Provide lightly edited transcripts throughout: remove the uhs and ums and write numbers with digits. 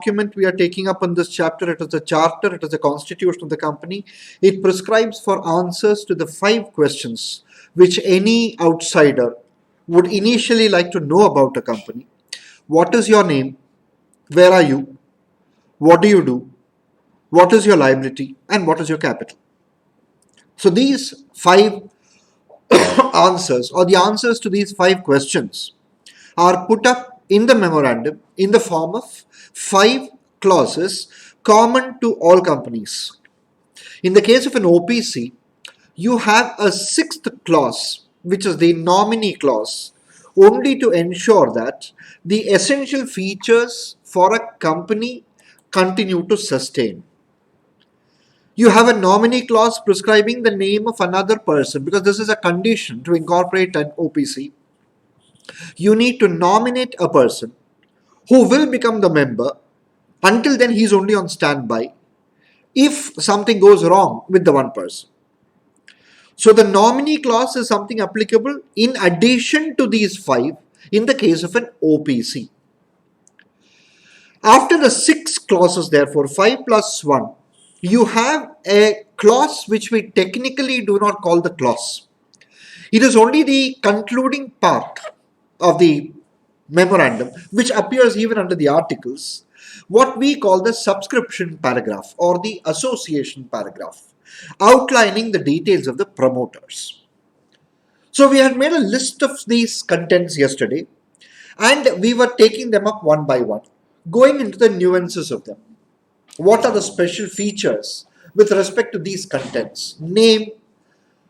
Document we are taking up in this chapter. It is a charter, it is a constitution of the company. It prescribes for answers to the 5 questions which any outsider would initially like to know about a company. What is your name? Where are you? What do you do? What is your liability? And what is your capital? So these 5 answers, or the answers to these 5 questions, are put up in the memorandum in the form of 5 clauses common to all companies. In the case of an OPC, you have a 6th clause, which is the nominee clause, only to ensure that the essential features for a company continue to sustain. You have a nominee clause prescribing the name of another person, because this is a condition to incorporate an OPC. You need to nominate a person who will become the member. Until then, he's only on standby if something goes wrong with the one person. So the nominee clause is something applicable in addition to these 5 in the case of an OPC. After the 6 clauses, therefore, 5 plus 1, you have a clause which we technically do not call the clause. It is only the concluding part of the memorandum, which appears even under the articles, what we call the subscription paragraph or the association paragraph, outlining the details of the promoters. So we had made a list of these contents yesterday, and we were taking them up one by one, going into the nuances of them. What are the special features with respect to these contents? Name.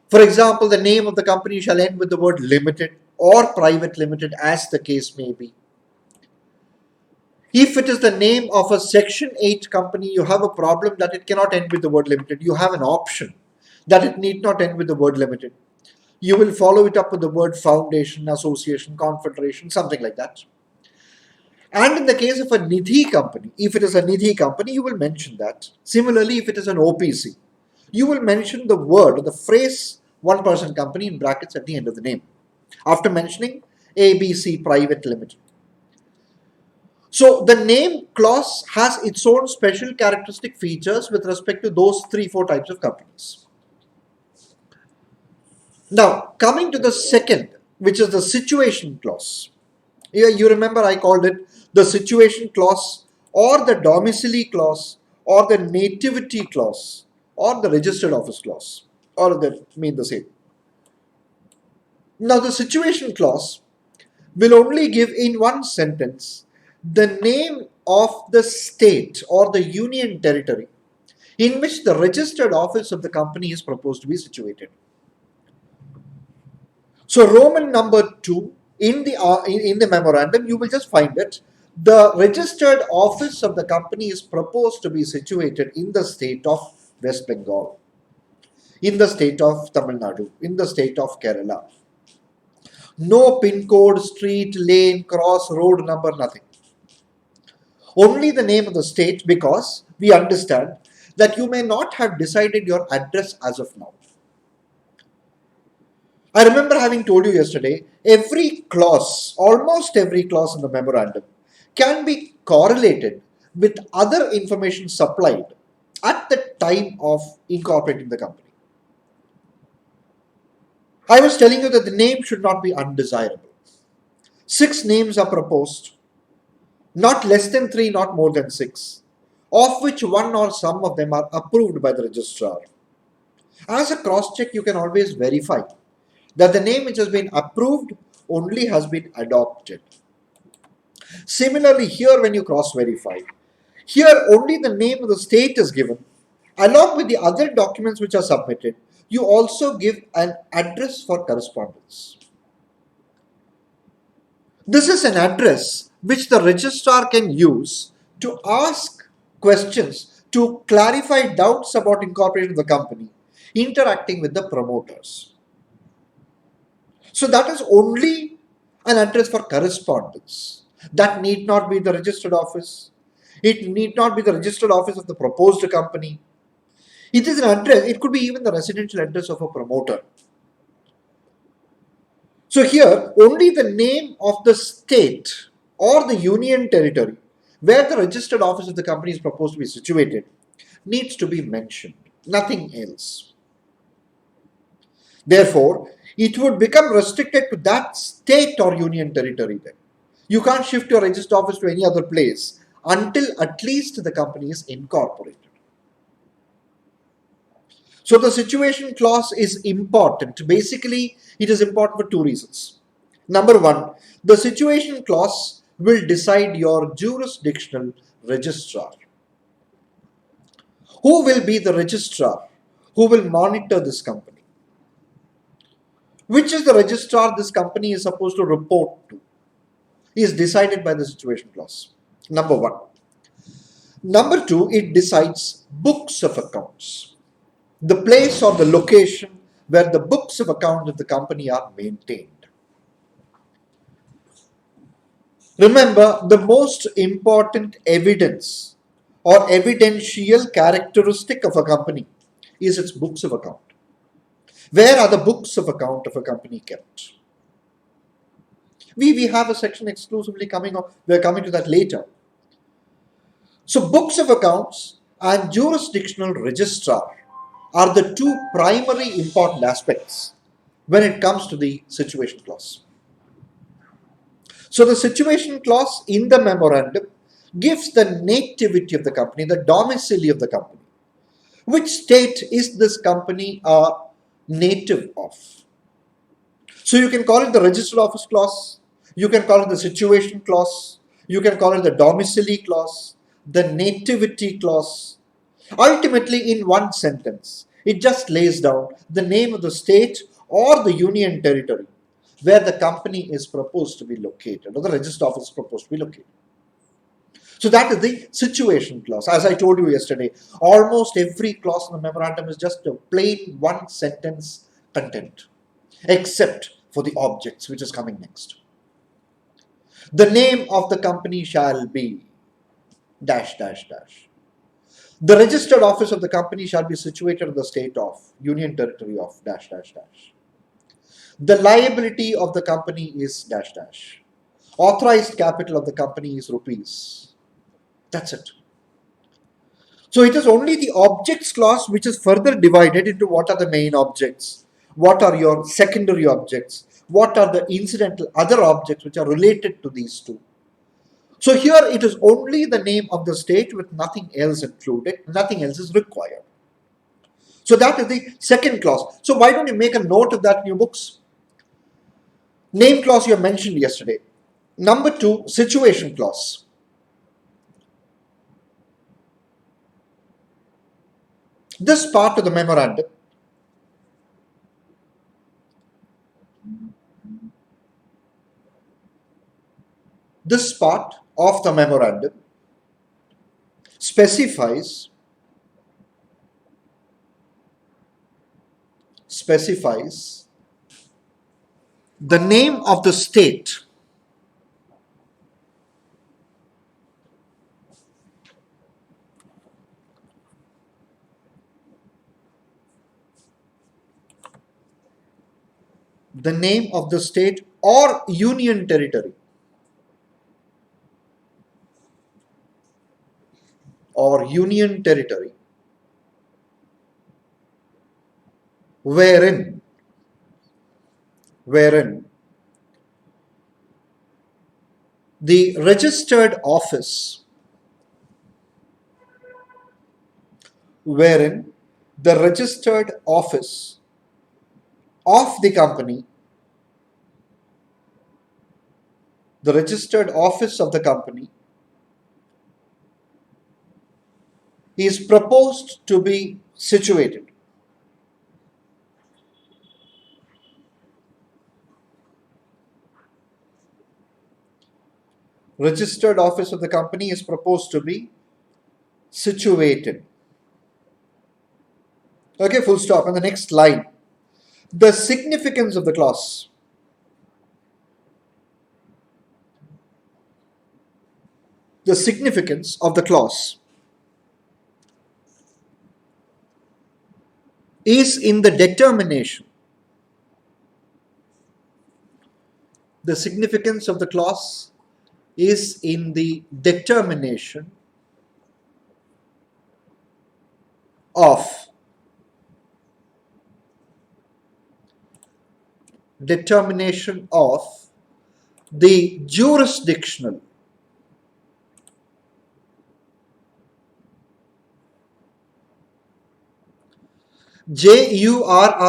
For example, the name of the company shall end with the word limited or private limited, as the case may be. If it is the name of a Section 8 company, you have a problem that it cannot end with the word limited. You have an option that it need not end with the word limited. You will follow it up with the word foundation, association, confederation, something like that. And in the case of a Nidhi company, if it is a Nidhi company, you will mention that. Similarly, if it is an OPC, you will mention the word or the phrase one person company in brackets at the end of the name, after mentioning ABC Private Limited. So the name clause has its own special characteristic features with respect to those 3-4 types of companies. Now, coming to the second, which is the situation clause. Here you remember I called it the situation clause or the domicile clause or the nativity clause or the registered office clause, or they mean the same. Now the situation clause will only give in one sentence the name of the state or the union territory in which the registered office of the company is proposed to be situated. So Roman number 2 in the memorandum, you will just find it. The registered office of the company is proposed to be situated in the state of West Bengal, in the state of Tamil Nadu, in the state of Kerala. No pin code, street, lane, cross, road number, nothing. Only the name of the state, because we understand that you may not have decided your address as of now. I remember having told you yesterday, every clause, almost every clause in the memorandum can be correlated with other information supplied at the time of incorporating the company. I was telling you that the name should not be undesirable. 6 names are proposed, not less than 3, not more than 6, of which one or some of them are approved by the registrar. As a cross-check, you can always verify that the name which has been approved only has been adopted. Similarly, here when you cross-verify, here only the name of the state is given. Along with the other documents which are submitted, you also give an address for correspondence. This is an address which the registrar can use to ask questions, to clarify doubts about incorporation of the company, interacting with the promoters. So that is only an address for correspondence. That need not be the registered office. It need not be the registered office of the proposed company. It is an address. It could be even the residential address of a promoter. So here, only the name of the state or the union territory where the registered office of the company is proposed to be situated needs to be mentioned, nothing else. Therefore, it would become restricted to that state or union territory then. You can't shift your registered office to any other place until at least the company is incorporated. So the situation clause is important. Basically, it is important for two reasons. Number one, the situation clause will decide your jurisdictional registrar. Who will be the registrar? Who will monitor this company? Which is the registrar this company is supposed to report to? Is decided by the situation clause. Number one. Number two, it decides books of accounts, the place or the location where the books of account of the company are maintained. Remember, the most important evidence or evidential characteristic of a company is its books of account. Where are the books of account of a company kept? We have a section exclusively coming up. We're coming to that later. So books of accounts and jurisdictional registrar are the two primary important aspects when it comes to the situation clause. So the situation clause in the memorandum gives the nativity of the company, the domicile of the company. Which state is this company a native of? So you can call it the registered office clause, you can call it the situation clause, you can call it the domicile clause, the nativity clause. Ultimately, in one sentence, it just lays down the name of the state or the union territory where the company is proposed to be located, or the registered office is proposed to be located. So that is the situation clause. As I told you yesterday, almost every clause in the memorandum is just a plain one sentence content, except for the objects, which is coming next. The name of the company shall be dash dash dash. The registered office of the company shall be situated in the state of, union territory of dash dash dash. The liability of the company is dash dash. Authorized capital of the company is rupees. That's it. So it is only the objects clause which is further divided into what are the main objects, what are your secondary objects, what are the incidental other objects which are related to these two. So here it is only the name of the state with nothing else included, nothing else is required. So that is the second clause. So why don't you make a note of that in your books? Name clause you mentioned yesterday. Number two, situation clause. This part of the memorandum specifies the name of the state or union territory wherein the registered office of the company, the registered office of the company is proposed to be situated. Registered office of the company is proposed to be situated. Okay, full stop. And the next line. The significance of the clause. The significance of the clause is in the determination. The significance of the clause is in the determination of the jurisdictional jurisdictional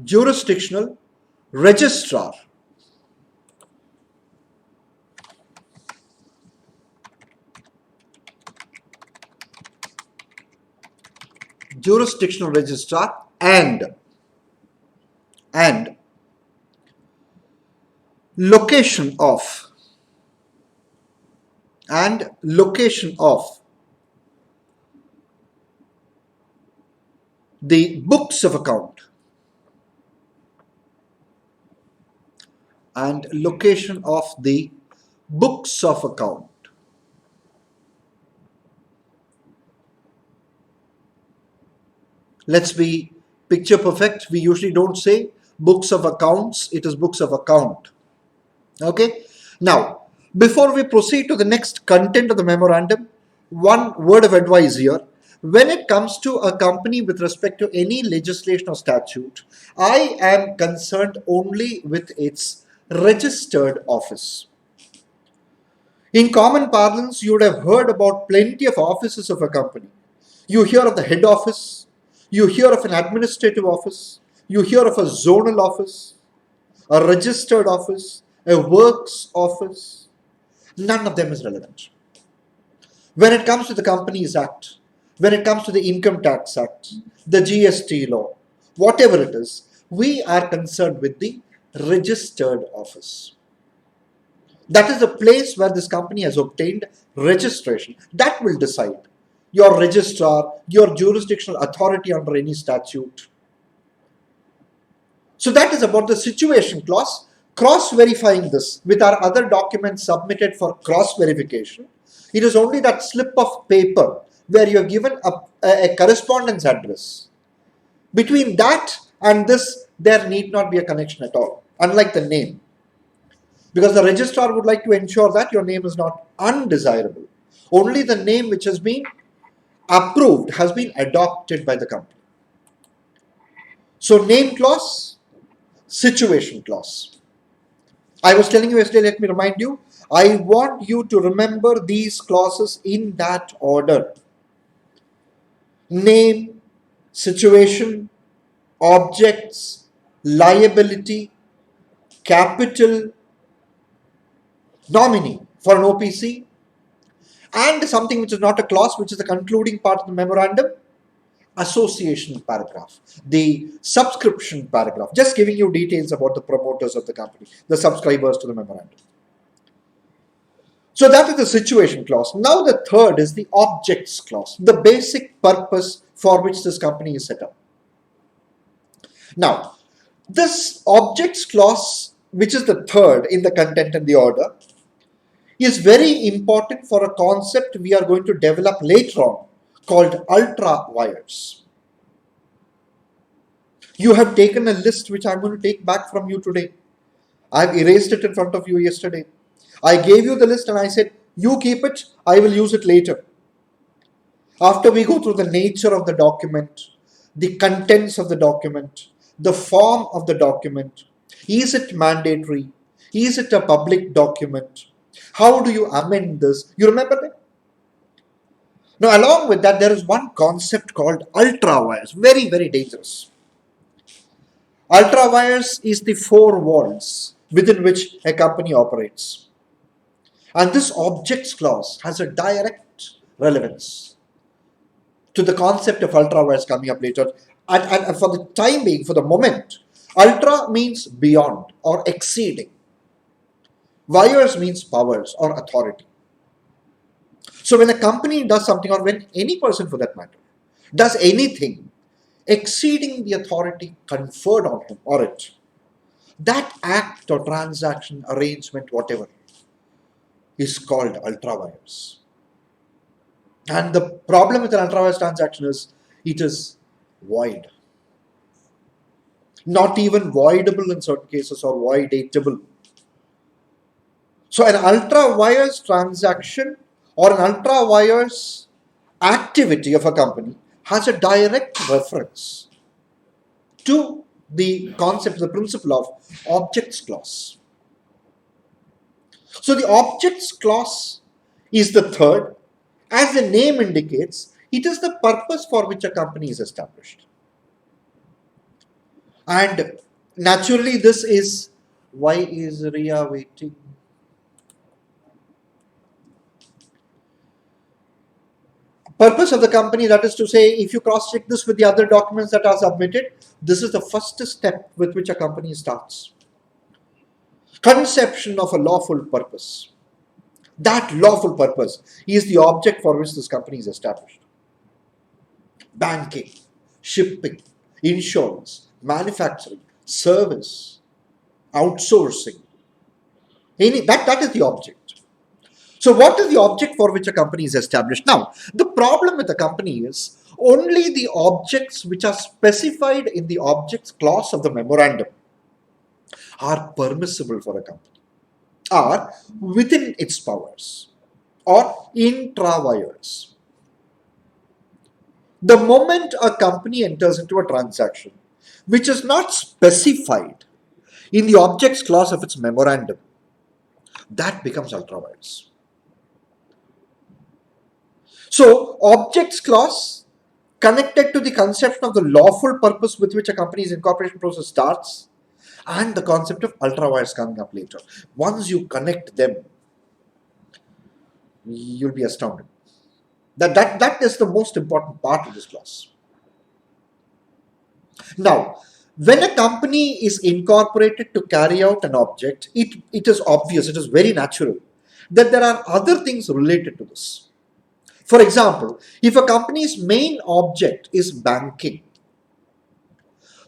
jurisdictional registrar. Jurisdictional registrar and location of the books of account and location of the books of account. Let's be picture perfect. We usually don't say books of accounts, it is books of account. Okay. Now, before we proceed to the next content of the memorandum, one word of advice here. When it comes to a company with respect to any legislation or statute, I am concerned only with its registered office. In common parlance, you would have heard about plenty of offices of a company. You hear of the head office, you hear of an administrative office, you hear of a zonal office, a registered office, a works office. None of them is relevant. When it comes to the Companies Act, when it comes to the Income Tax Act, the GST law, whatever it is, we are concerned with the registered office. That is the place where this company has obtained registration. That will decide your registrar, your jurisdictional authority under any statute. So that is about the situation clause. Cross-verifying this with our other documents submitted for cross-verification, it is only that slip of paper where you are given a correspondence address. Between that and this, there need not be a connection at all, unlike the name. Because the registrar would like to ensure that your name is not undesirable. Only the name which has been approved has been adopted by the company. So name clause, situation clause. I was telling you yesterday, let me remind you, I want you to remember these clauses in that order. Name, situation, objects, liability, capital, nominee for an OPC, and something which is not a clause, which is the concluding part of the memorandum, association paragraph, the subscription paragraph, just giving you details about the promoters of the company, the subscribers to the memorandum. So that is the situation clause. Now the third is the objects clause, the basic purpose for which this company is set up. Now, this objects clause, which is the third in the content and the order, is very important for a concept we are going to develop later on called ultra wires. You have taken a list which I'm going to take back from you today. I've erased it in front of you yesterday. I gave you the list and I said, you keep it, I will use it later. After we go through the nature of the document, the contents of the document, the form of the document, is it mandatory? Is it a public document? How do you amend this? You remember that? Now, along with that, there is one concept called ultra wires. Very, very dangerous. Ultra wires is the four walls within which a company operates. And this objects clause has a direct relevance to the concept of ultra wires coming up later. And for the time being, for the moment, ultra means beyond or exceeding. Wires means powers or authority. So when a company does something, or when any person for that matter does anything exceeding the authority conferred on him or it, that act or transaction, arrangement, whatever, is called ultra vires. And the problem with an ultra vires transaction is it is void. Not even voidable in certain cases, or voidatable. So an ultra vires transaction or an ultra vires activity of a company has a direct reference to the concept, the principle of objects clause. So the objects clause is the third. As the name indicates, it is the purpose for which a company is established. And naturally, this is why is Ria waiting? Purpose of the company, that is to say, if you cross-check this with the other documents that are submitted, this is the first step with which a company starts. Conception of a lawful purpose. That lawful purpose is the object for which this company is established. Banking, shipping, insurance, manufacturing, service, outsourcing. That is the object. So what is the object for which a company is established? Now, the problem with a company is only the objects which are specified in the objects clause of the memorandum are permissible for a company, are within its powers, or intra vires. The moment a company enters into a transaction which is not specified in the objects clause of its memorandum, that becomes ultra vires. So, objects clause connected to the conception of the lawful purpose with which a company's incorporation process starts, and the concept of ultra vires coming up later. Once you connect them, you'll be astounded. That is the most important part of this clause. Now, when a company is incorporated to carry out an object, it is obvious, it is very natural that there are other things related to this. For example, if a company's main object is banking,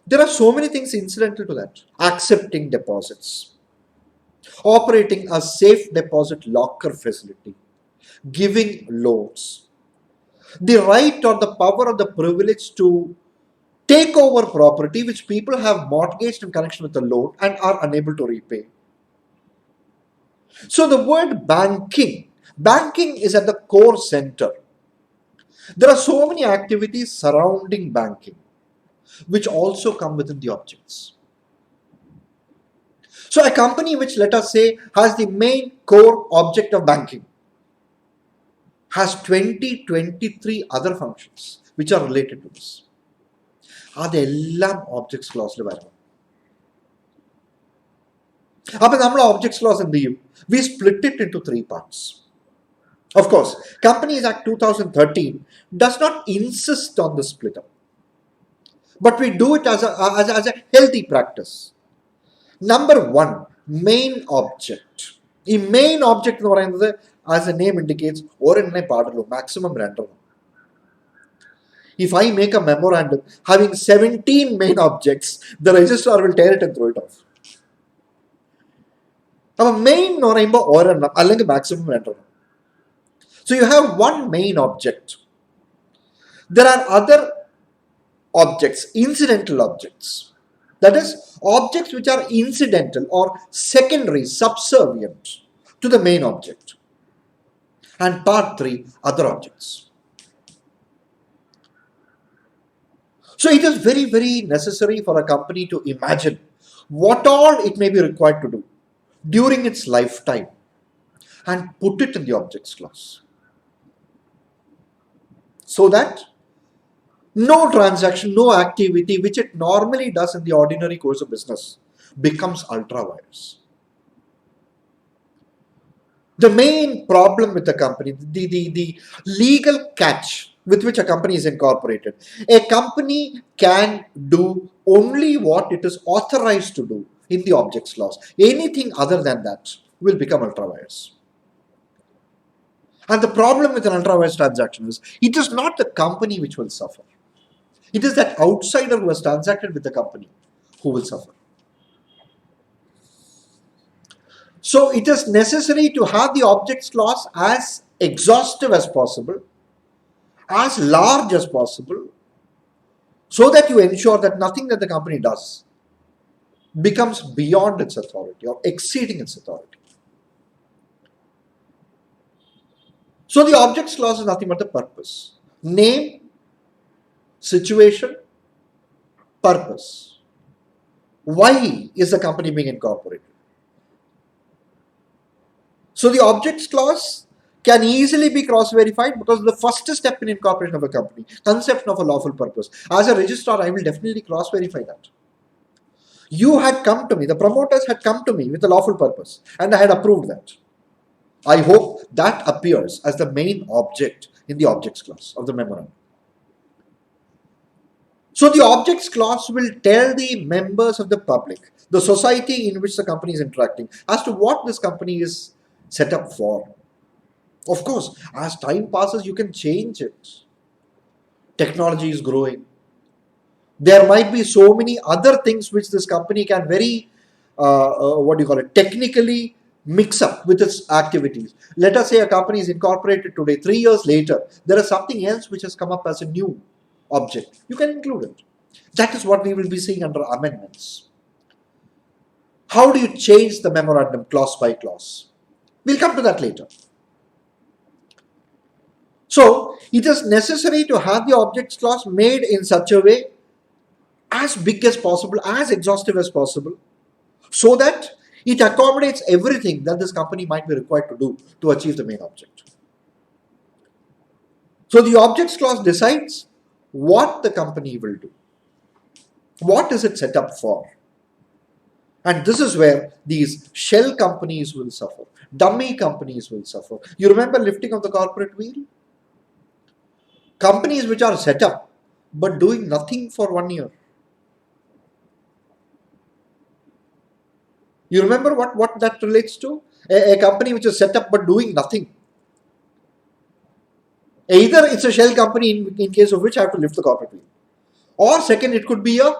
there are so many things incidental to that. Accepting deposits, operating a safe deposit locker facility, giving loans, the right or the power or the privilege to take over property which people have mortgaged in connection with the loan and are unable to repay. So the word banking is at the core center. There are so many activities surrounding banking which also come within the objects. So a company which, let us say, has the main core object of banking has 23 other functions which are related to this. അതെല്ലാം objects ക്ലോസിൽ വരണം. അപ്പൊ നമ്മൾ objects close എന്ത് ചെയ്യും? We split it into 3 parts. Of course, Companies Act 2013 does not insist on the split up, but we do it as a healthy practice. Number 1, main object. ഈ main object എന്ന് പറയുന്നത്, as the name indicates, ഒരെണ്ണേ പാടുള്ളൂ, maximum 2. If I make a memorandum having 17 main objects, the registrar will tear it and throw it off. Now, main എന്ന് പറയുമ്പോൾ ഒരെണ്ണം അല്ലെങ്കിൽ maximum 2. So you have one main object. There are other objects, incidental objects. That is, objects which are incidental or secondary, subservient to the main object. And part 3, other objects. So it is very, very necessary for a company to imagine what all it may be required to do during its lifetime and put it in the objects clause, so that no transaction, no activity which it normally does in the ordinary course of business becomes ultra vires. The main problem with the company, the legal catch with which a company is incorporated, a company can do only what it is authorized to do in the objects clause. Anything other than that will become ultra vires. And the problem with an ultra vires transaction is, it is not the company which will suffer. It is that outsider who has transacted with the company who will suffer. So it is necessary to have the objects clause as exhaustive as possible, as large as possible, so that you ensure that nothing that the company does becomes beyond its authority or exceeding its authority. So the objects clause is nothing but the purpose. Name, situation, purpose. Why is the company being incorporated? So the objects clause can easily be cross-verified because the first step in incorporation of a company, conception of a lawful purpose. As a registrar, I will definitely cross-verify that. You had come to me, the promoters had come to me with a lawful purpose, and I had approved that. I hope that appears as the main object in the objects clause of the memorandum. So the objects clause will tell the members of the public, the society in which the company is interacting, as to what this company is set up for. Of course, as time passes, you can change it. Technology is growing. There might be so many other things which this company can very, technically mix up with its activities. Let us say a company is incorporated today, 3 years later, there is something else which has come up as a new object. You can include it. That is what we will be seeing under amendments. How do you change the memorandum clause by clause? We'll come to that later. So, it is necessary to have the objects clause made in such a way as big as possible, as exhaustive as possible, so that it accommodates everything that this company might be required to do to achieve the main object. So, the objects clause decides what the company will do. What is it set up for? And this is where these shell companies will suffer. Dummy companies will suffer. You remember lifting of the corporate wheel? Companies which are set up but doing nothing for 1 year. You remember what that relates to? A company which is set up but doing nothing. Either it's a shell company in case of which I have to lift the corporate wheel. Or second, it could be a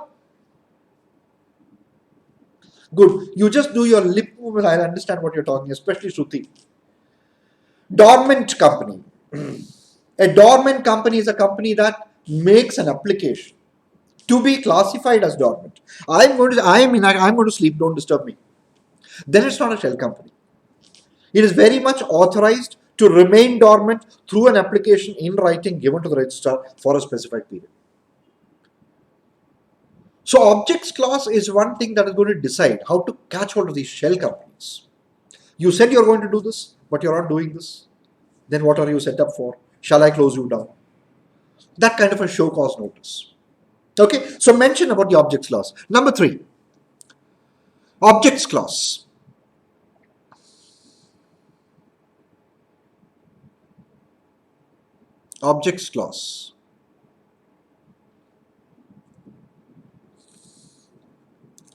good. You just do your lip movement, I'll understand what you're talking, especially Shruti. Dormant company. A dormant company is a company that makes an application to be classified as dormant. I'm going to sleep, don't disturb me. Then it's not a shell company. It is very much authorized to remain dormant through an application in writing given to the registrar for a specified period. So objects clause is one thing that is going to decide how to catch hold of these shell companies. You said you're going to do this, but you're not doing this. Then what are you set up for? Shall I close you down? That kind of a show cause notice. Okay, so mention about the objects clause. Number 3, objects clause. Objects clause.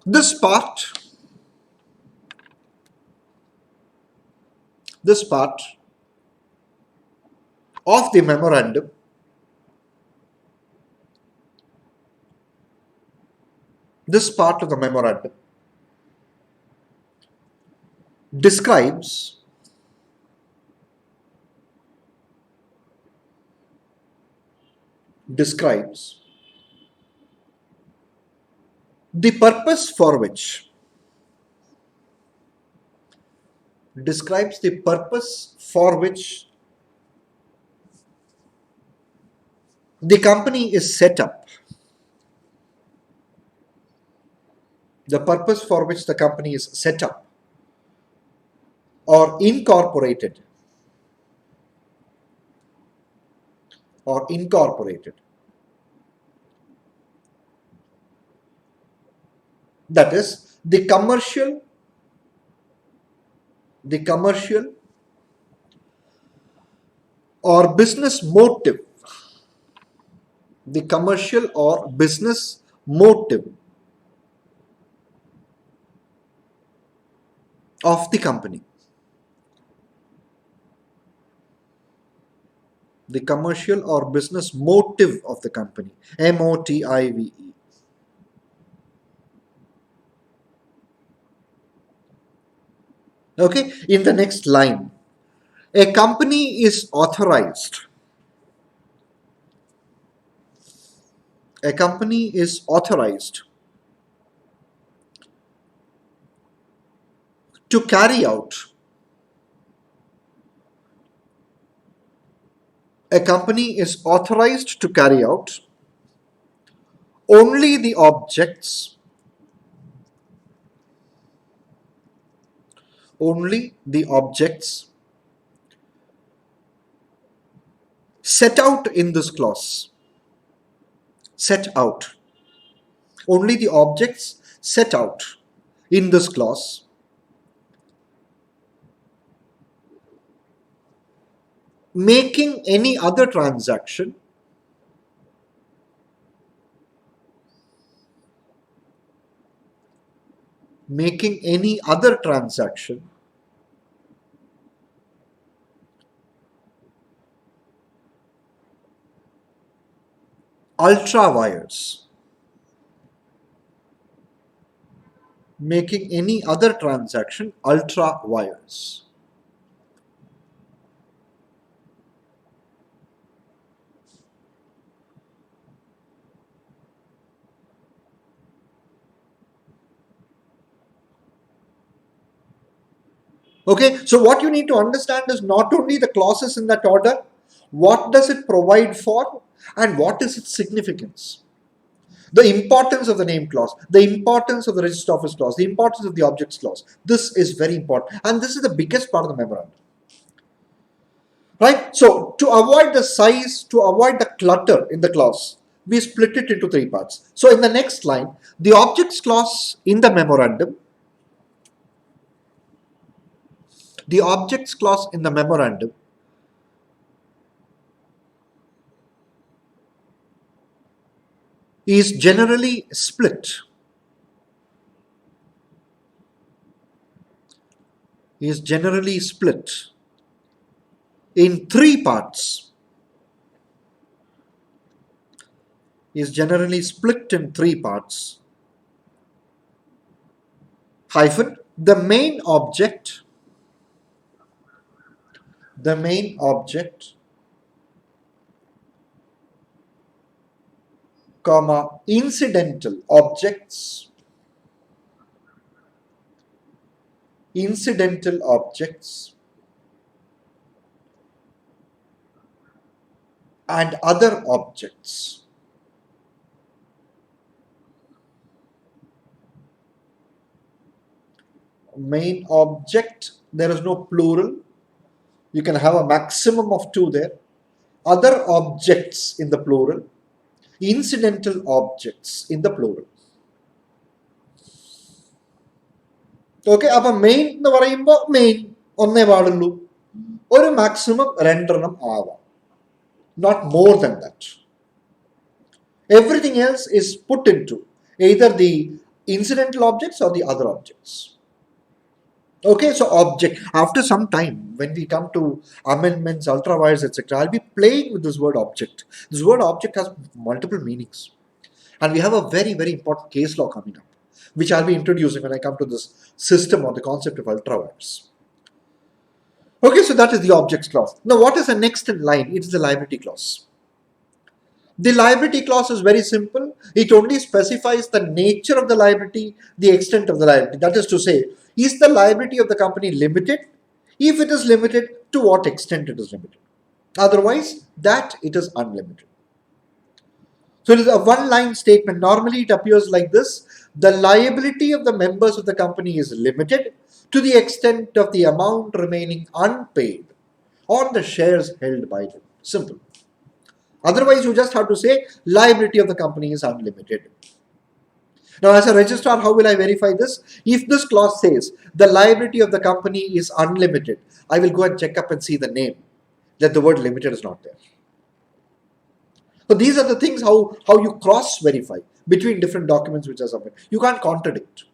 This part of the memorandum describes the purpose for which the company is set up. The purpose for which the company is set up or incorporated that is the commercial or business motive, of the company. The commercial or business motive of the company. MOTIVE. Okay, in the next line, a company is authorized. A company is authorized to carry out. A company is authorized to carry out only the objects set out in this clause. Set out. Only the objects set out in this clause making any other transaction ultra wires. Making any other transaction ultra wires. Okay, so what you need to understand is not only the clauses in that order, what does it provide for, and what is its significance. The importance of the name clause, the importance of the register office clause, the importance of the objects clause. This is very important, and this is the biggest part of the memorandum. Right? So, to avoid the size, to avoid the clutter in the clause, we split it into three parts. So, in the next line, the objects clause in the memorandum, the objects clause in the memorandum is generally split. Is generally split in three parts. Is generally split in three parts. Hyphen the main object, comma, incidental objects, and other objects. Main object, there is no plural. You can have a maximum of two there. Other objects in the plural. Incidental objects in the plural. Okay, അപ്പോൾ main എന്ന് പറയുമ്പോൾ main ഒന്നേ പാടുള്ളൂ. ഒരു maximum രണ്ടെണ്ണം ആവാം. Not more than that. Everything else is put into either the incidental objects or the other objects. Okay, so object. After some time, when we come to amendments, ultrawires, etc., I'll be playing with this word object. This word object has multiple meanings. And we have a very, very important case law coming up, which I'll be introducing when I come to this system or the concept of ultrawires. Okay, so that is the objects clause. Now, what is the next in line? It is the liability clause. The liability clause is very simple. It only specifies the nature of the liability, the extent of the liability. That is to say, is the liability of the company limited? If it is limited, to what extent it is limited? Otherwise, that it is unlimited. So it is a one-line statement. Normally, it appears like this. The liability of the members of the company is limited to the extent of the amount remaining unpaid on the shares held by them. Simple. Otherwise, you just have to say liability of the company is unlimited. Now, as a registrar, how will I verify this? If this clause says the liability of the company is unlimited, I will go and check up and see the name, that the word limited is not there. So these are the things how you cross-verify between different documents which are submitted. You can't contradict.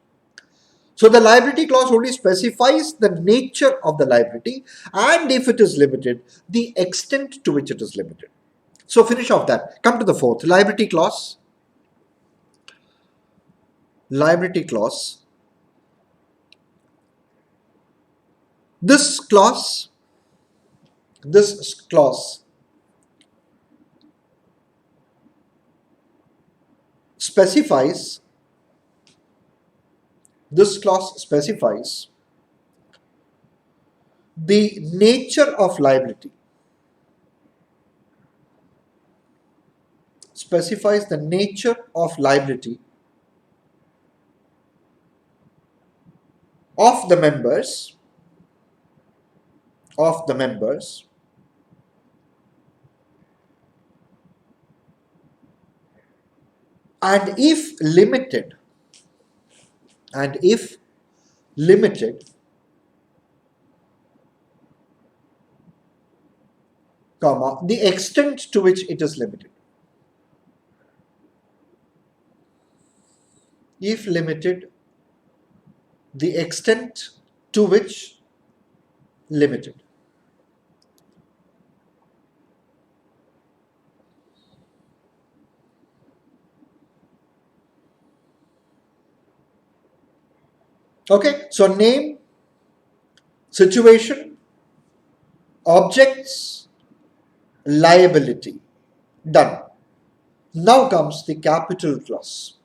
So the liability clause only specifies the nature of the liability, and if it is limited, the extent to which it is limited. So finish off that. Come to the fourth. Liability clause. Liability clause This clause specifies the nature of liability, of the members and if limited, comma, the extent to which it is limited. If limited, the extent to which limited. Okay, so name, situation, objects, liability. Done. Now comes the capital clause.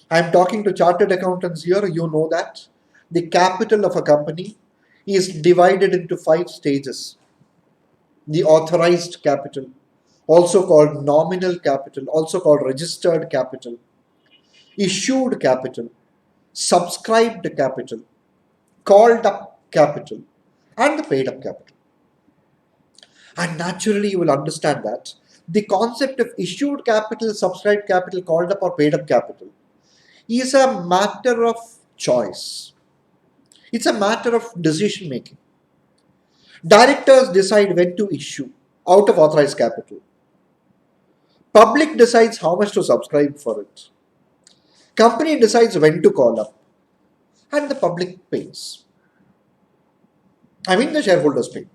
I am talking to chartered accountants here. You know that the capital of a company is divided into 5 stages. The authorized capital, also called nominal capital, also called registered capital, issued capital, subscribed capital, called up capital, and the paid up capital. And naturally, you will understand that the concept of issued capital, subscribed capital, called up or paid up capital is a matter of choice. It's a matter of decision making. Directors decide when to issue out of authorized capital. Public decides how much to subscribe for it. Company decides when to call up. And the public pays. I mean, the shareholders pay.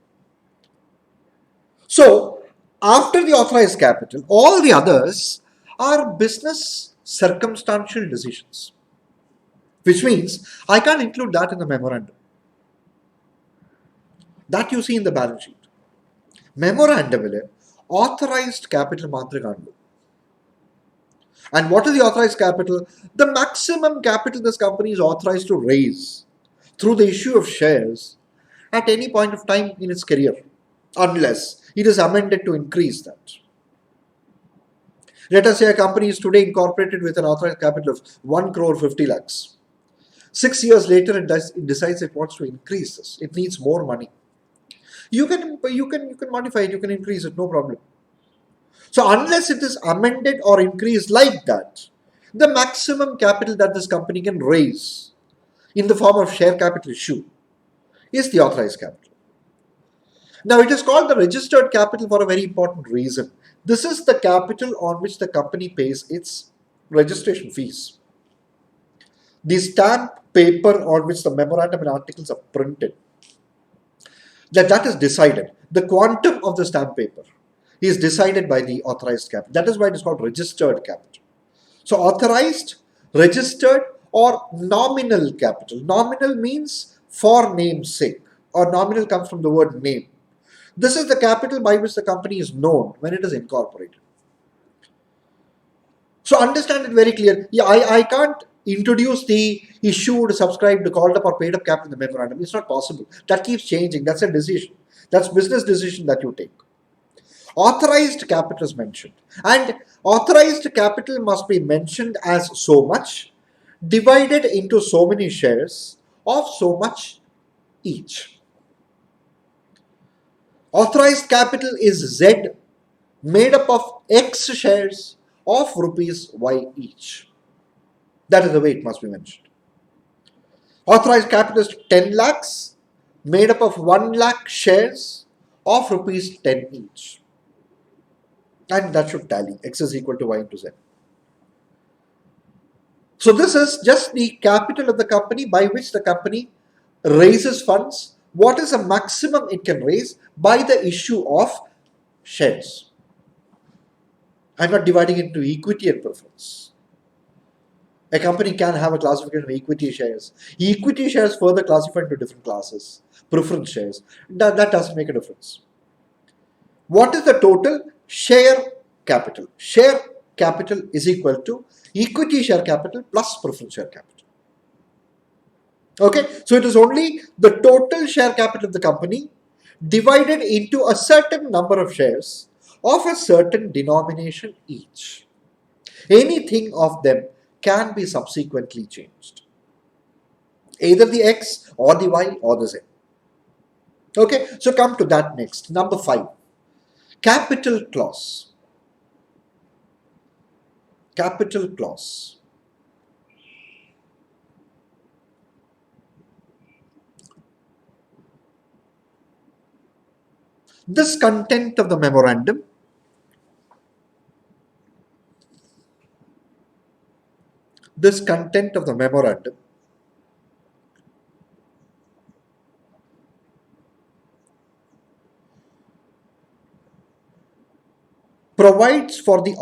So, after the authorized capital, all the others are business circumstantial decisions, which means I can't include that in the memorandum. That you see in the balance sheet. Memorandum authorized capital മാത്രമേ കാണുള്ളൂ. And what is the authorized capital? The maximum capital this company is authorized to raise through the issue of shares at any point of time in its career, unless it is amended to increase that. Let us say a company is today incorporated with an authorized capital of 1 crore 50 lakhs. 6 years later, it decides it wants to increase this. It needs more money. You can modify it, you can increase it, no problem. So unless it is amended or increased like that, the maximum capital that this company can raise in the form of share capital issue is the authorized capital. Now it is called the registered capital for a very important reason. This is the capital on which the company pays its registration fees. The stamp paper on which the memorandum and articles are printed, that is decided. The quantum of the stamp paper is decided by the authorized capital. That is why it is called registered capital. So authorized, registered, or nominal capital. Nominal means for name's sake, or nominal comes from the word name. This is the capital by which the company is known when it is incorporated. So understand it very clear. Yeah, I can't introduce the issued, subscribed, called up or paid up capital in the memorandum. It's not possible. That keeps changing. That's a decision. That's business decision that you take. Authorized capital is mentioned. And authorized capital must be mentioned as so much, divided into so many shares of so much each. Authorized capital is Z, made up of X shares of rupees Y each. That is the way it must be mentioned. Authorized capital is 10 lakhs, made up of 1 lakh shares of rupees 10 each. And that should tally. X is equal to Y into Z. So this is just the capital of the company by which the company raises funds. What is the maximum it can raise by the issue of shares? I'm not dividing it into equity and preference. A company can have a classification of equity shares. Equity shares further classified into different classes. Preference shares. That doesn't make a difference. What is the total share capital? Share capital is equal to equity share capital plus preference share capital. Okay, so it is only the total share capital of the company divided into a certain number of shares of a certain denomination each. Anything of them can be subsequently changed. Either the X or the Y or the Z. Okay, so come to that next. Number 5. Capital clause. Capital clause. This content of the memorandum provides for the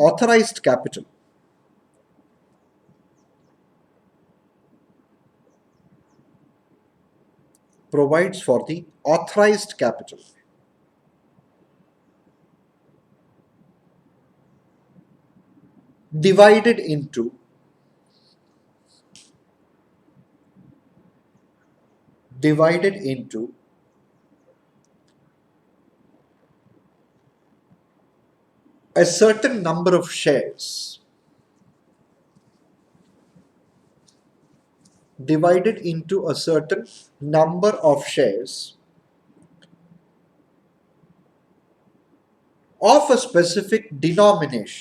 authorized capital divided into a certain number of shares of a specific denomination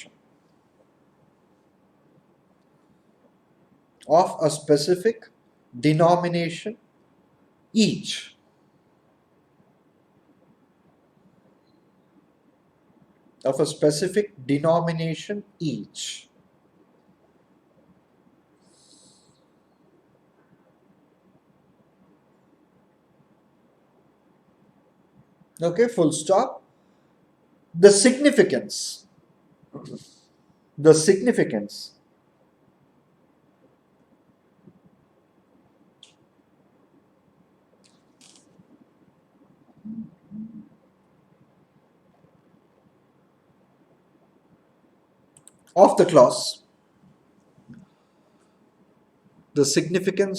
each. Okay, full stop. The significance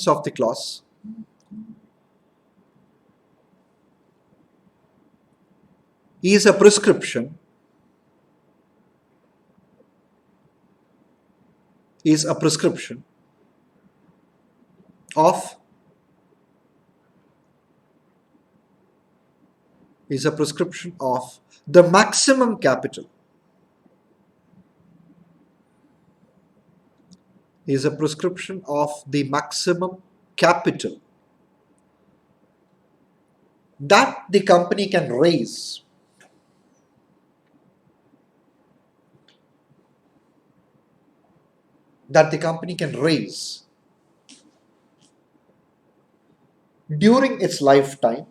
of the clause is a prescription of the maximum capital that the company can raise during its lifetime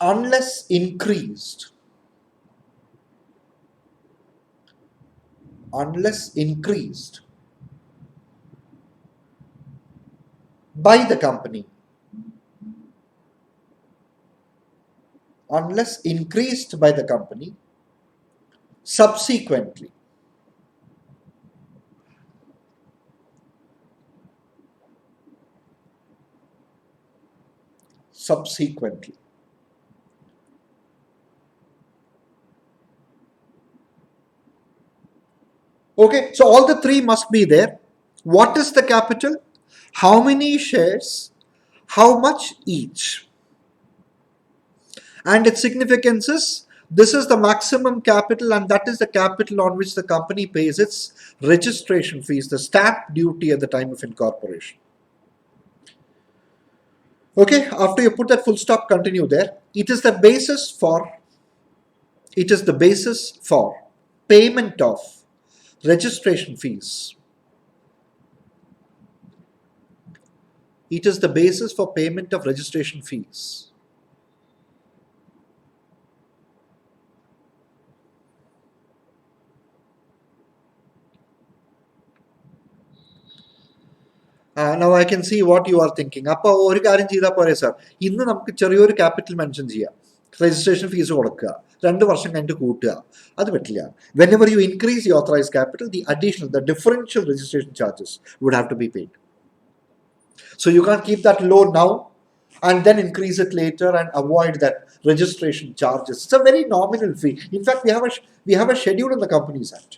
unless increased by the company subsequently. Okay, so all the three must be there. What is the capital? How many shares? How much each? And its significance is this is the maximum capital, and that is the capital on which the company pays its registration fees, the stamp duty at the time of incorporation. Okay, after you put that full stop, continue there. It is the basis for payment of registration fees. Now I can see what you are thinking. അപ്പോൾ ഒരു കാര്യം ചെയ്താൽ പോരെ sir, ഇന്ന് നമുക്ക് ചെറിയൊരു capital mention ചെയ്യാം, registration fees കൊടുക്കുക, 2 വർഷം കഴിഞ്ഞിട്ട് കൂട്ടുക. അത് പറ്റില്ല. Whenever you increase the authorized capital, the differential registration charges would have to be paid. So you can't keep that low now and then increase it later and avoid that registration charges. It's a very nominal fee. In fact, we have a schedule in the Companies Act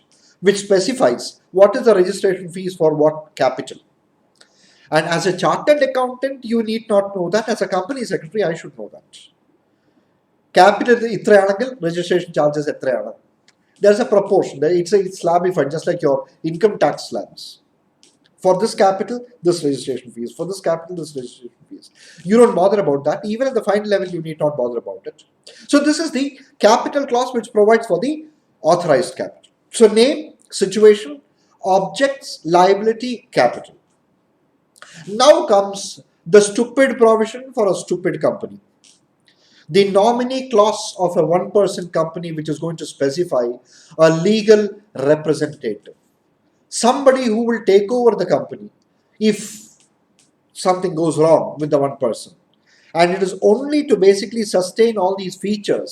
which specifies what is the registration fees for what capital. And as a chartered accountant, you need not know that. As a company secretary, I should know that. Capital ഇത്രയാണെങ്കിൽ registration charges എത്രയാണ്. There's a proportion. It's slabified, just like your income tax slabs. For this capital, this registration fees. For this capital, this registration fees. You don't bother about that. Even at the final level, you need not bother about it. So this is the capital clause which provides for the authorized capital. So name, situation, objects, liability, capital. Now comes the stupid provision for a stupid company. The nominee clause of a one-person company which is going to specify a legal representative. Somebody who will take over the company if something goes wrong with the one person. And it is only to basically sustain all these features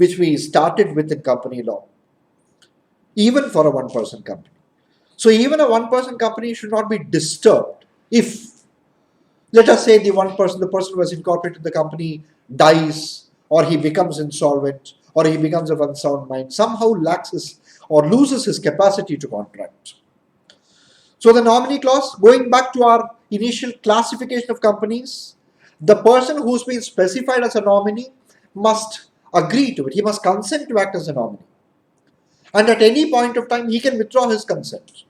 which we started with in company law, even for a one-person company. So even a one-person company should not be disturbed if, let us say, the person who has incorporated the company dies, or he becomes insolvent, or he becomes of unsound mind, somehow lacks his or loses his capacity to contract. So the nominee clause, going back to our initial classification of companies, the person who's been specified as a nominee must agree to it. He must consent to act as a nominee. And at any point of time, he can withdraw his consent.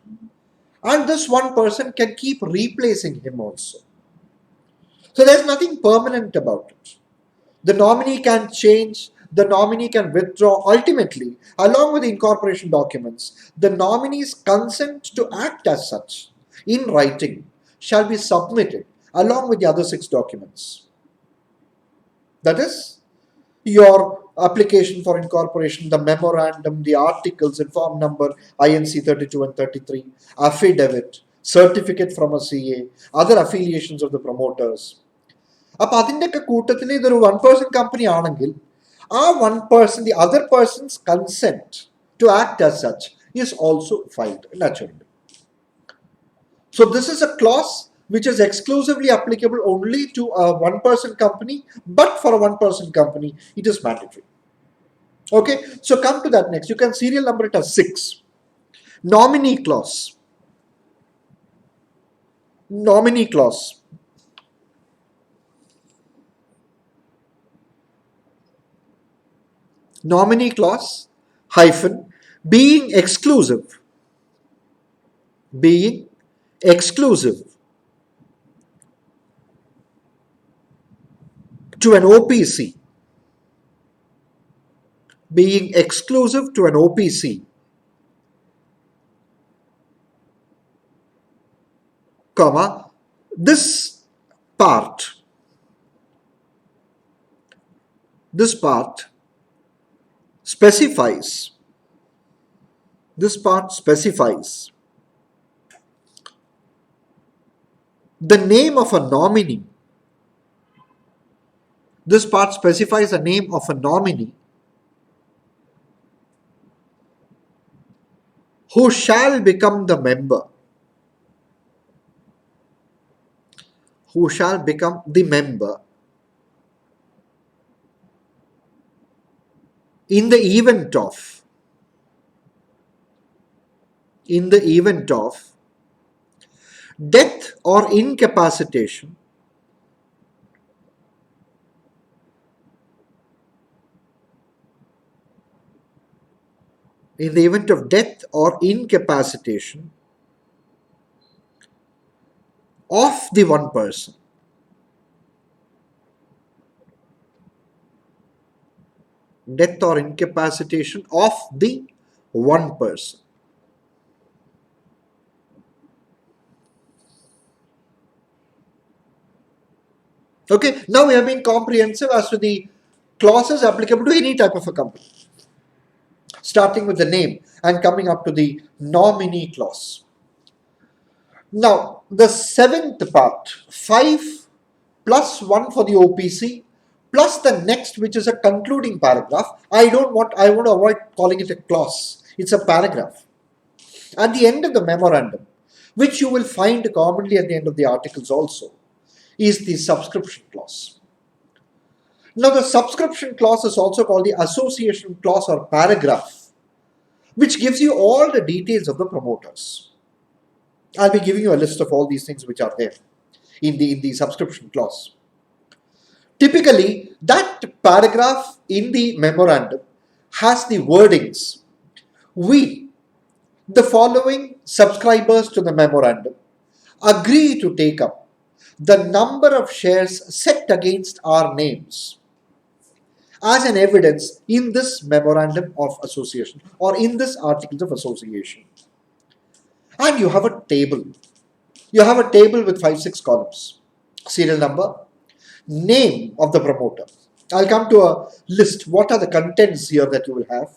And this one person can keep replacing him also. So there's nothing permanent about it. The nominee can change, the nominee can withdraw. Ultimately, along with the incorporation documents, the nominee's consent to act as such in writing shall be submitted along with the other 6 documents. That is, your application for incorporation, the memorandum, the articles in form number INC 32 and 33, affidavit, certificate from a CA, other affiliations of the promoters. അപ്പോൾ അതിൻ്റെയൊക്കെ കൂട്ടത്തിൽ ഇതൊരു one-person company ആണെങ്കിൽ ആ one person, the other person's consent to act as such is also filed naturally. So this is a clause which is exclusively applicable only to a one-person company, but for a one-person company, it is mandatory. Okay, so come to that next. You can serial number it as 6. Nominee clause. Nominee clause. Nominee clause hyphen being exclusive to an OPC, being exclusive to an OPC, comma, this part specifies the name of a nominee. This part specifies the name of a nominee who shall become the member. In the event of death or incapacitation of the one person. Death or incapacitation of the one person. Okay, now we have been comprehensive as to the clauses applicable to any type of a company, starting with the name and coming up to the nominee clause. Now, the seventh part, 5 plus 1 for the OPC plus the next, which is a concluding paragraph. I want to avoid calling it a clause. It's a paragraph. At the end of the memorandum, which you will find commonly at the end of the articles also, is the subscription clause. Now, the subscription clause is also called the association clause or paragraph, which gives you all the details of the promoters. I'll be giving you a list of all these things which are there in the subscription clause. Typically, that paragraph in the memorandum has the wordings: we, the following subscribers to the memorandum, agree to take up the number of shares set against our names as an evidence in this memorandum of association or in this articles of association. And you have a table. You have a table with 5-6 columns. Serial number, name of the promoter. I'll come to a list. What are the contents here that you will have?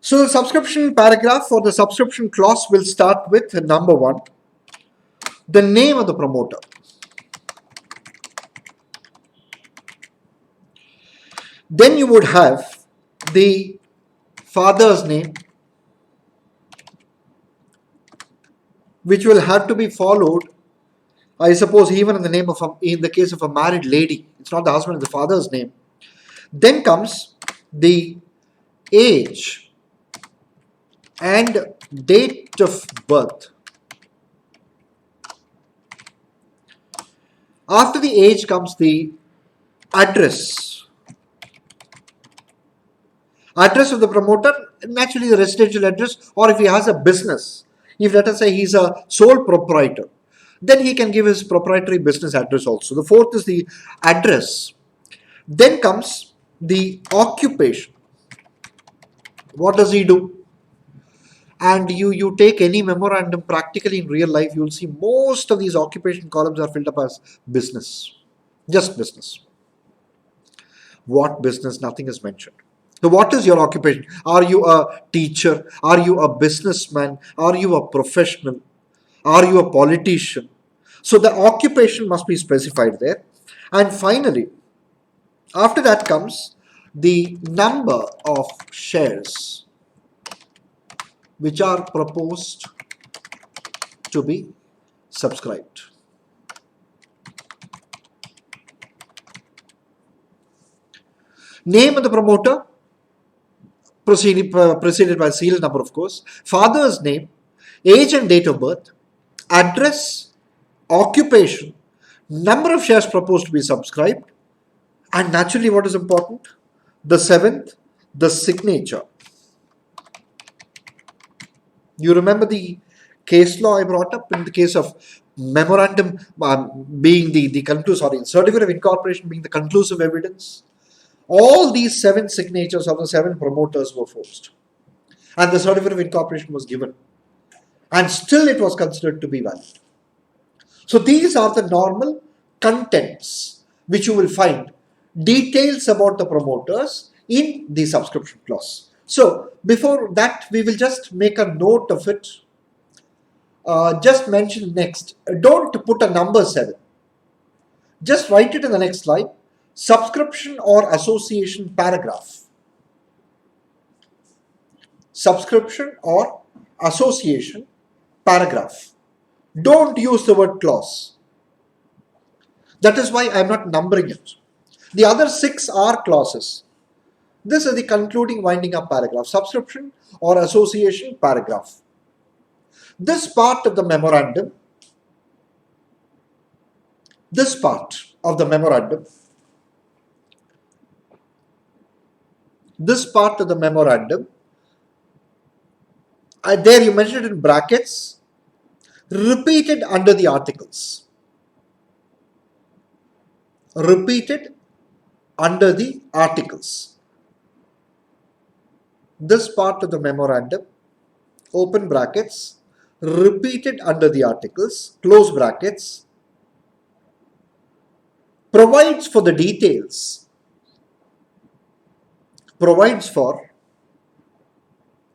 So the subscription paragraph or the subscription clause will start with number 1, the name of the promoter. Then you would have the father's name, which will have to be followed, I suppose, even in the case of a married lady. It's not the husband, it's the father's name. Then comes the age and date of birth. After the age comes the address. Address of the promoter, naturally the residential address, or if he has a business. If let us say he's a sole proprietor, then he can give his proprietary business address also. The fourth is the address. Then comes the occupation. What does he do? And you take any memorandum practically in real life, you'll see most of these occupation columns are filled up as business. Just business. What business? Nothing is mentioned. So what is your occupation? Are you a teacher? Are you a businessman? Are you a professional? Are you a politician? So the occupation must be specified there. And finally, after that comes the number of shares which are proposed to be subscribed. Name of the promoter, preceded by serial number, of course. Father's name, age and date of birth, address, occupation, number of shares proposed to be subscribed, and naturally what is important? The seventh, the signature. You remember the case law I brought up in the case of memorandum being the conclusive, certificate of incorporation being the conclusive evidence. All these 7 signatures of the 7 promoters were forced. And the certificate of incorporation was given. And still it was considered to be valid. So these are the normal contents which you will find details about the promoters in the subscription clause. So before that, we will just make a note of it. Just mention next. Don't put a number 7. Just write it in the next slide. Subscription or association paragraph. Subscription or association paragraph. Don't use the word clause. That is why I am not numbering it. The other 6 are clauses. This is the concluding winding up paragraph. Subscription or association paragraph. This part of the memorandum, There you mentioned it in brackets, repeated under the articles. Repeated under the articles. This part of the memorandum, open brackets, repeated under the articles, close brackets, provides for the details, provides for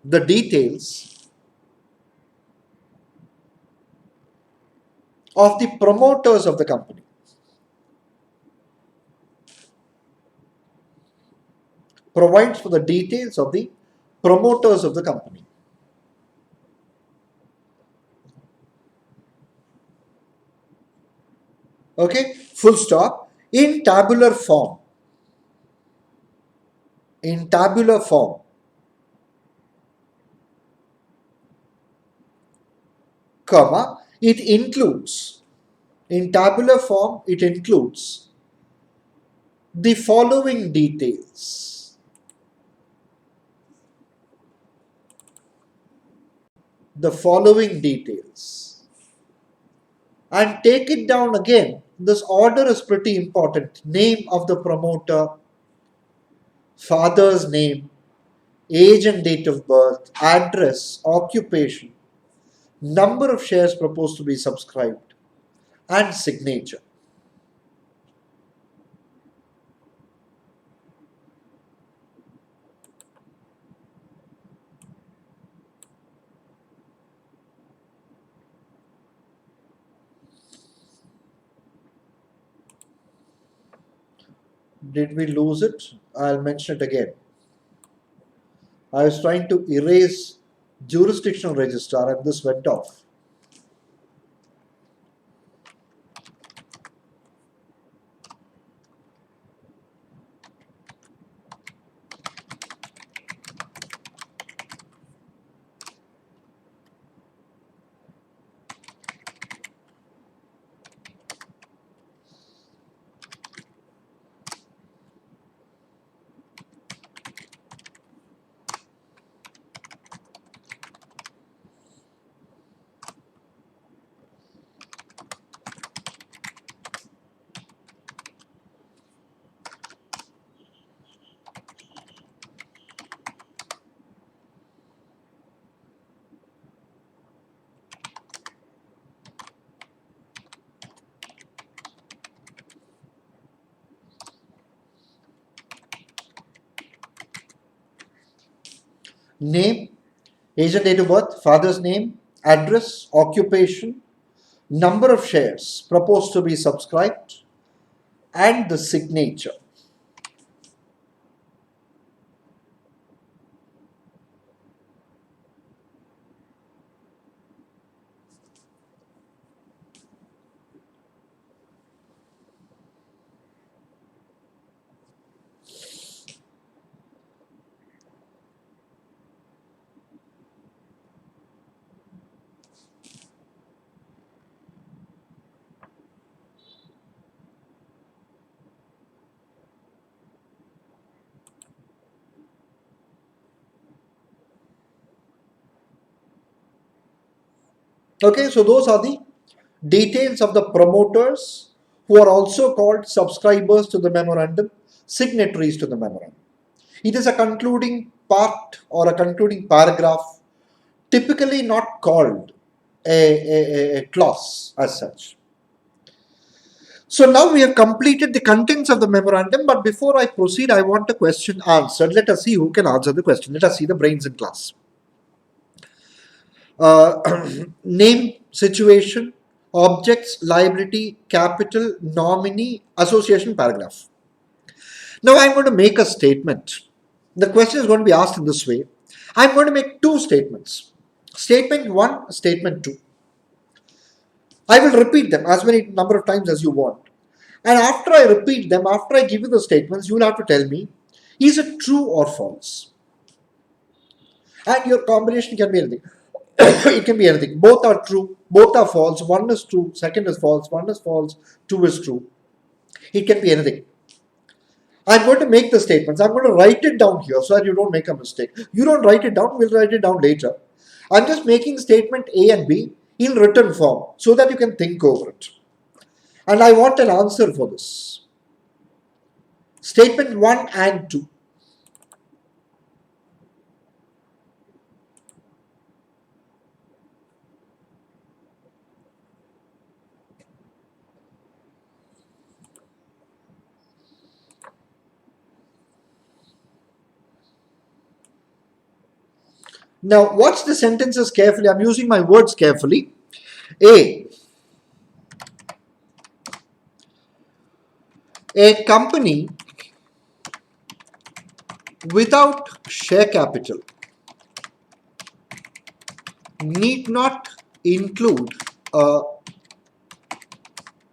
the details of the promoters of the company. Provides for the details of the promoters of the company. Okay, full stop. In tabular form. In tabular form. Comma, it includes, in tabular form, it includes the following details. The following details. And take it down again. This order is pretty important. Name of the promoter, father's name, age and date of birth, address, occupation, number of shares proposed to be subscribed, and signature. Did we lose it? I'll mention it again. I was trying to erase jurisdictional registrar and this went off. Name, age and date of birth, father's name, address, occupation, number of shares proposed to be subscribed, and the signature. Okay, so those are the details of the promoters who are also called subscribers to the memorandum, signatories to the memorandum. It is a concluding part or a concluding paragraph, typically not called a clause as such. So now we have completed the contents of the memorandum, but before I proceed, I want a question answered. Let us see who can answer the question. Let us see the brains in class. Name, situation, objects, liability, capital, nominee, association, paragraph. Now I'm going to make a statement. The question is going to be asked in this way. I'm going to make two statements. Statement 1, statement 2. I will repeat them as many number of times as you want. And after I repeat them, after I give you the statements, you will have to tell me, is it true or false? And your combination can be anything. It can be anything. Both are true, both are false. One is true, second is false, one is false, two is true. It can be anything. I'm going to make the statements. I'm going to write it down here so that you don't make a mistake. You don't write it down, we'll write it down later. I'm just making statement A and B in written form so that you can think over it. And I want an answer for this. Statement 1 and 2. Now, watch the sentences carefully. I'm using my words carefully. A company without share capital need not include a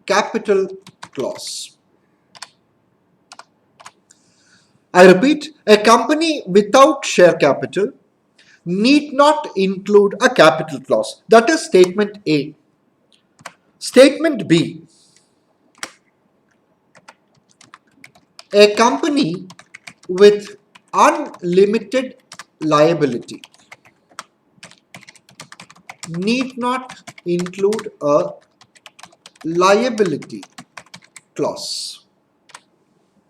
capital clause. I repeat, a company without share capital need not include a capital clause. That is statement A. Statement B. A company with unlimited liability need not include a liability clause.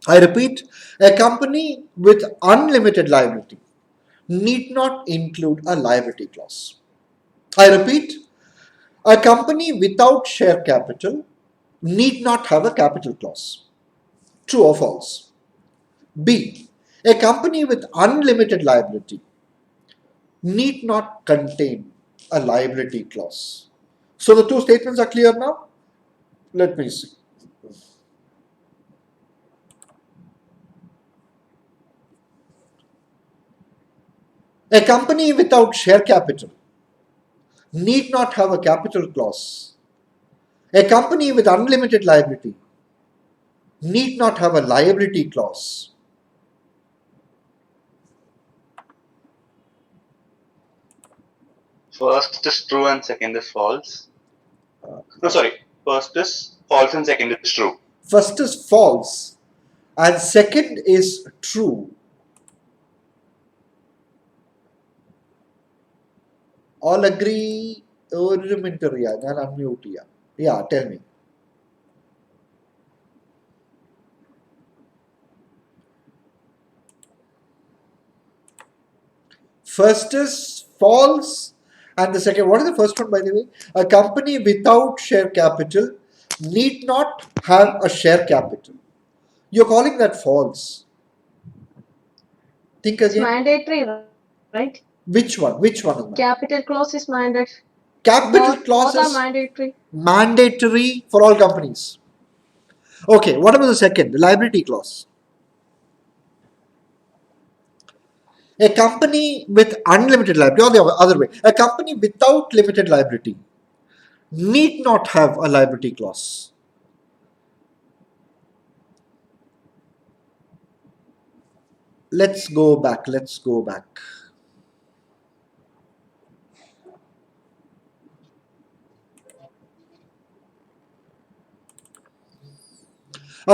I repeat, a company with unlimited liability need not include a liability clause. I repeat, a company without share capital need not have a capital clause. True or false? B. A company with unlimited liability need not contain a liability clause. So the two statements are clear now? Let me see. A company without share capital need not have a capital clause. A company with unlimited liability need not have a liability clause. First is true and second is false. First is false and second is true. First is false and second is true. All agree? ഒരു minute അറിയാം, ഞാൻ unmute ചെയ്യാം. Yeah, tell me. First is false and the second, what is the first one by the way? A company without share capital need not have a share capital. You're calling that false. Think again. It's mandatory, right? Which one? Which one is mandatory? Capital clause is mandatory. Capital clause both is are mandatory. Mandatory for all companies. Okay, what about the second? The liability clause. A company with unlimited liability, or the other way, a company without limited liability need not have a liability clause. Let's go back.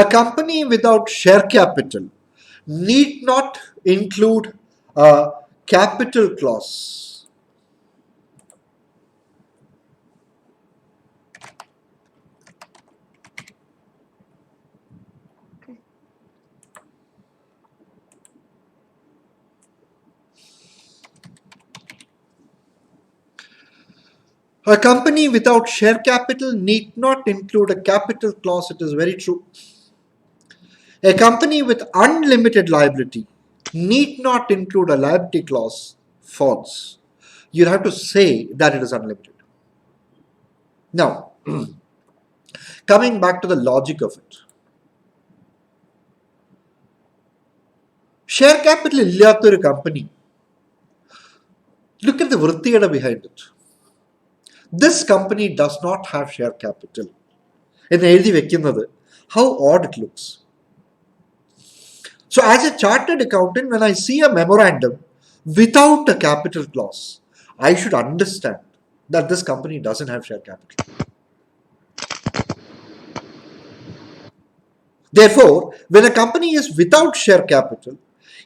A company without share capital need not include a capital clause. A company without share capital need not include a capital clause. It is very true. A company with unlimited liability need not include a liability clause. False. You'll have to say that it is unlimited. Now, coming back to the logic of it. Share capital illathor company. Look at the vrittiyada behind it. This company does not have share capital. How odd it looks. So as a chartered accountant, when I see a memorandum without a capital clause, I should understand that this company doesn't have share capital. Therefore, when a company is without share capital,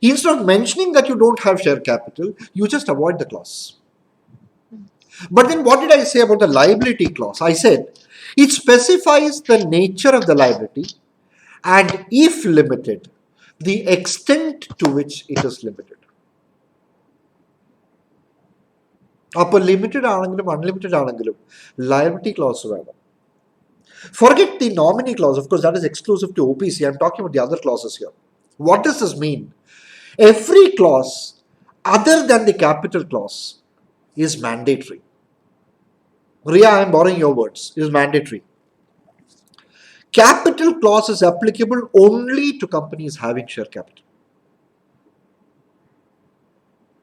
instead of mentioning that you don't have share capital, you just avoid the clause. But then what did I say about the liability clause? I said it specifies the nature of the liability and, if limited, the extent to which it is limited. Upper limited ആണെങ്കിലും unlimited ആണെങ്കിലും liability clause വേണം. Forget the nominee clause, of course, that is exclusive to OPC. I'm talking about the other clauses here. What does this mean? Every clause other than the capital clause is mandatory. Ria, I'm borrowing your words, is mandatory. Capital clause is applicable only to companies having share capital.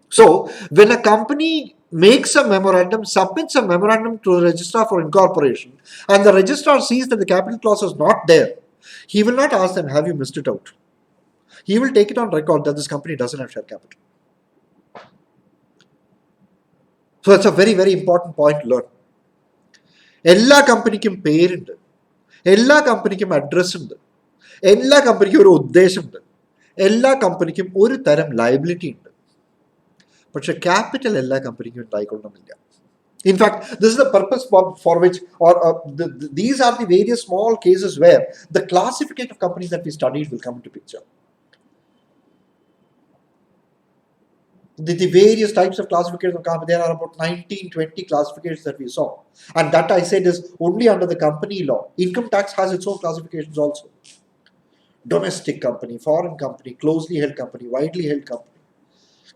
So, when a company makes a memorandum, submits a memorandum to the registrar for incorporation, and the registrar sees that the capital clause is not there, he will not ask them, have you missed it out? He will take it on record that this company doesn't have share capital. So, that's a very, very important point to learn. എല്ലാ കമ്പനിക്കും പേരുണ്ട്, എല്ലാ കമ്പനിക്കും address ഉണ്ട്, എല്ലാ കമ്പനിക്കും ഒരു ഉദ്ദേശമുണ്ട്, എല്ലാ കമ്പനിക്കും ഒരു തരം ലയബിലിറ്റി ഉണ്ട്. പക്ഷെ ക്യാപിറ്റൽ എല്ലാ കമ്പനിക്കും ഉണ്ടായിക്കൊള്ളണമെന്നില്ല. In fact, this is the purpose for which, or these are the various small cases where the classification of companies that we studied will come into picture. The various types of classifications of companies, there are about 19-20 classifications that we saw. And that I said is only under the company law. Income tax has its own classifications also. Domestic company, foreign company, closely held company, widely held company.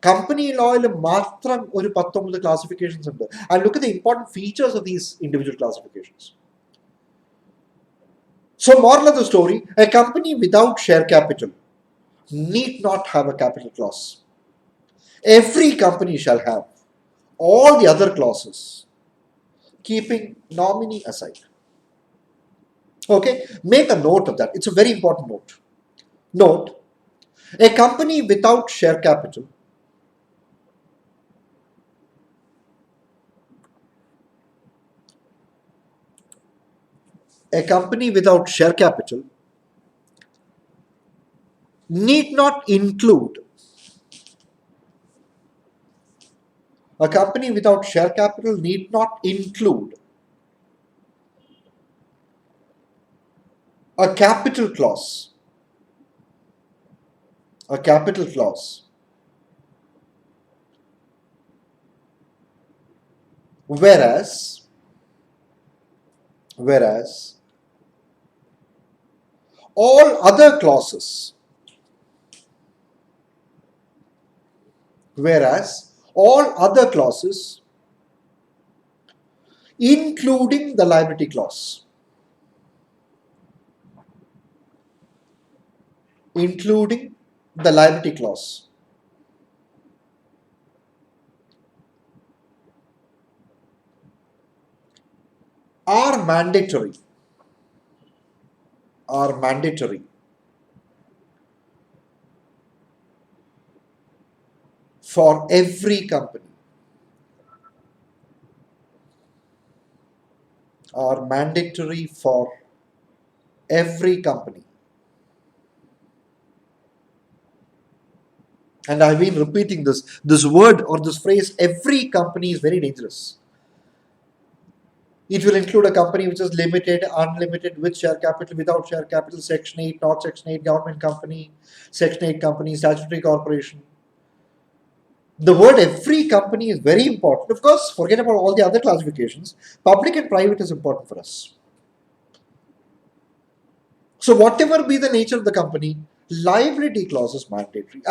Company law matram oru 19 classifications undu. And look at the important features of these individual classifications. So, moral of the story, a company without share capital need not have a capital clause. Every company shall have all the other clauses, keeping nominee aside. Okay, make a note of that. It's a very important note. Note, a company without share capital need not include a capital clause, whereas all other clauses including the liability clause are mandatory for every company. And I've been repeating this word or this phrase, every company, is very dangerous. It will include a company which is limited, unlimited, with share capital, without share capital, Section 8, not Section 8, government company, Section 8 company, statutory corporation. The word every company is very important. Of course, forget about all the other classifications. Public and private is important for us. So whatever be the nature of the company, liability clause is mandatory.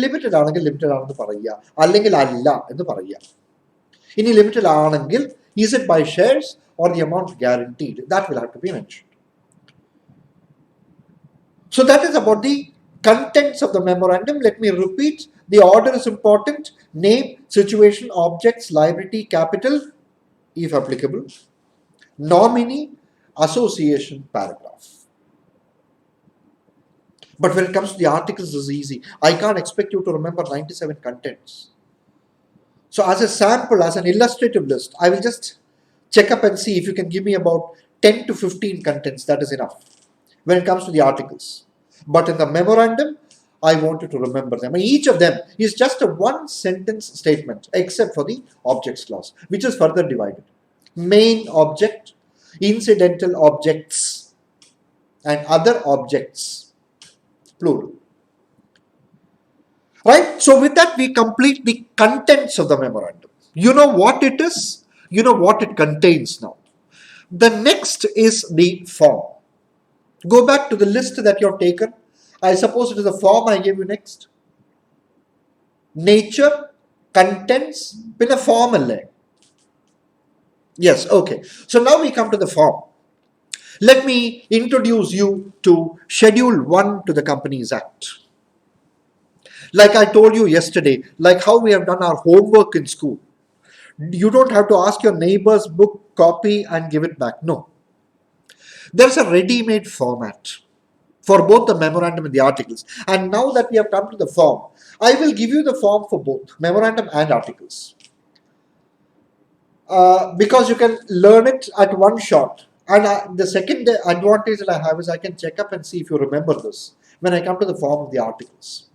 Limited ആണെങ്കിൽ limited ആണെന്ന് പറയുക, അല്ലെങ്കിൽ അല്ല എന്ന് പറയുക. ഇനി limited ആണെങ്കിൽ, is it by shares or the amount guaranteed? That will have to be mentioned. So that is about the contents of the memorandum. Let me repeat. The order is important. Name, situation, objects, liability, capital, if applicable, nominee, association, paragraph. But when it comes to the articles, it's easy. I can't expect you to remember 97 contents. So as a sample, as an illustrative list, I will just check up and see if you can give me about 10 to 15 contents. That is enough when it comes to the articles. But in the memorandum, I want you to remember them. And each of them is just a one sentence statement except for the objects clause, which is further divided. Main object, incidental objects, and other objects, plural. Right? So with that, we complete the contents of the memorandum. You know what it is. You know what it contains now. The next is the form. Go back to the list that you have taken. I suppose it is the form I gave you next. Nature, contents, with a form. Yes, okay. So now we come to the form. Let me introduce you to Schedule 1 to the Companies Act. Like I told you yesterday, like how we have done our homework in school. You don't have to ask your neighbor's book, copy, and give it back. No. There's a ready-made format for both the memorandum and the articles. And now that we have come to the form, I will give you the form for both memorandum and articles. Because you can learn it at one shot. And the second advantage that I have is I can check up and see if you remember this when I come to the form of the articles.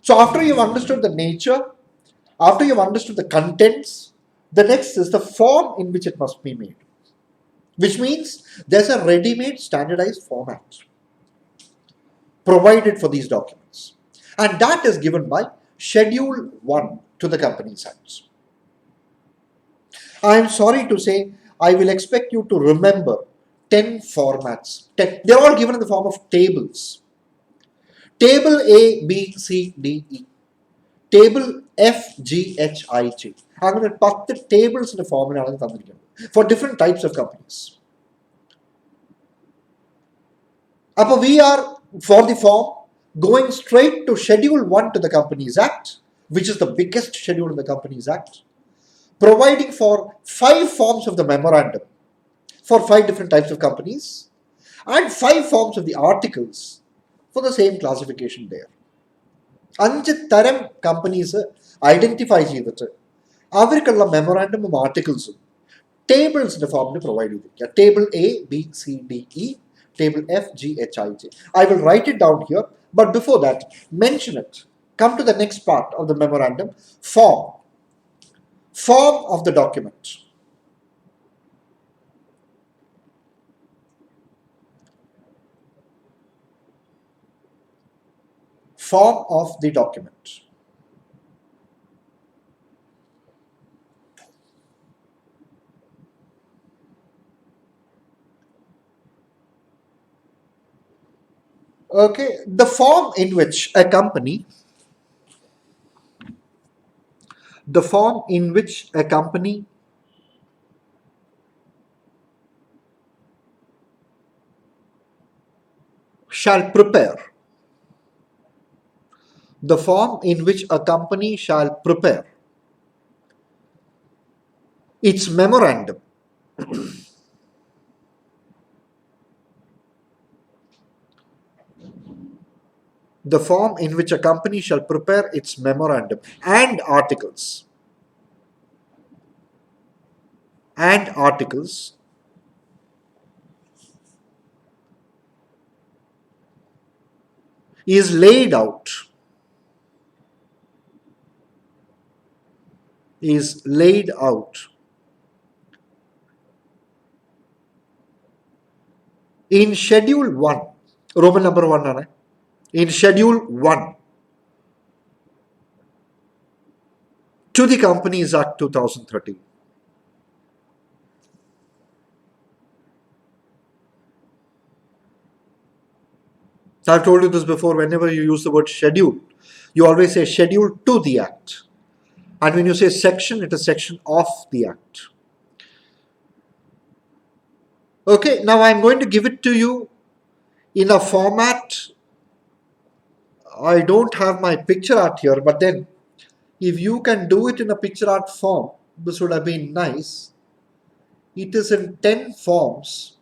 So after you've understood the nature, after you've understood the contents, the next is the form in which it must be made. Which means there's a ready-made standardized format provided for these documents. And that is given by Schedule 1 to the Companies Act. I am sorry to say, I will expect you to remember 10 formats. 10. They're all given in the form of tables. Table A, B, C, D, E. Table F, G, H, I, J. I'm going to put the tables in the form for different types of companies. Upper we are, for the form, going straight to Schedule 1 to the Companies Act, which is the biggest schedule in the Companies Act, providing for 5 forms of the memorandum for 5 different types of companies and 5 forms of the articles for the same classification there. 5 തരം companies identify ചെയ്തിട്ട് അവർക്കുള്ള മെമ്മോറാണ്ടമും ആർട്ടിക്കിൾസും ടേബിൾസിന്റെ ഫോമിൽ provide ചെയ്തിരിക്കുക. Table A, B, C, D, E, table F, G, H, I, J. I will write it down here, but before that, mention it. Come to the next part of the memorandum, form. Form of the document. Form of the document. Okay, the form in which a company shall prepare. The form in which a company shall prepare its memorandum the form in which a company shall prepare its memorandum and articles is laid out in Schedule 1, Roman number 1, in Schedule 1 to the Companies Act 2013. I've told you this before, whenever you use the word schedule, you always say schedule to the act. And when you say section, it is section of the act. Okay, now I'm going to give it to you in a format. I don't have my picture art here, but then if you can do it in a picture art form, this would have been nice. It is in 10 forms.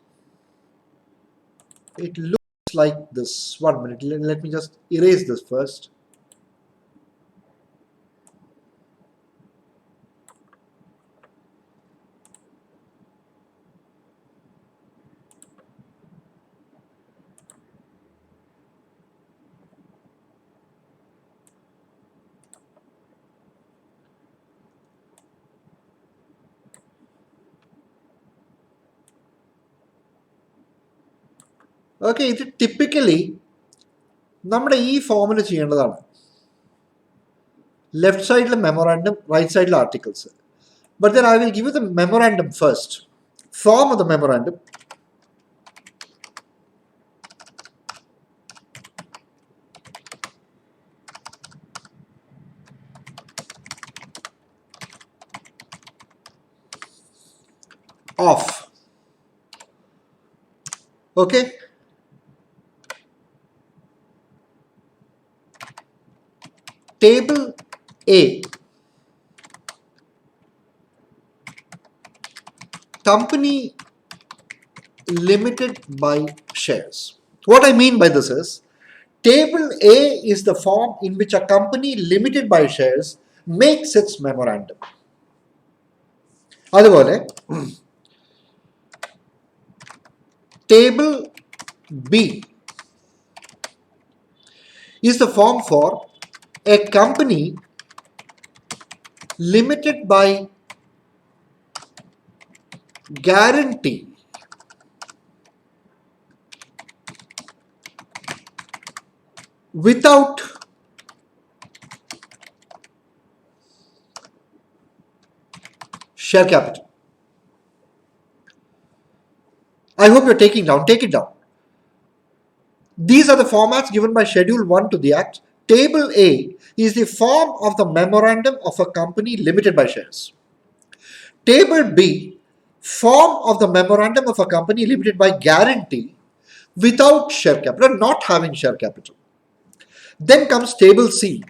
It looks like this. 1 minute, let me just erase this first. Okay, ഇത് typically നമ്മുടെ ഈ ഫോമിൽ ചെയ്യേണ്ടതാണ്. Left സൈഡിൽ memorandum, right സൈഡിൽ articles. But then I will give the memorandum first. Form of the memorandum. Of. Okay. Table A. Company limited by shares. What I mean by this is, Table A is the form in which a company limited by shares makes its memorandum. അതുപോലെ Table B is the form for a company limited by guarantee without share capital. I hope you're taking down. Take it down. These are the formats given by Schedule 1 to the Act. Table A is the form of the memorandum of a company limited by shares. Table B, form of the memorandum of a company limited by guarantee without share capital, not having share capital. Then comes Table C.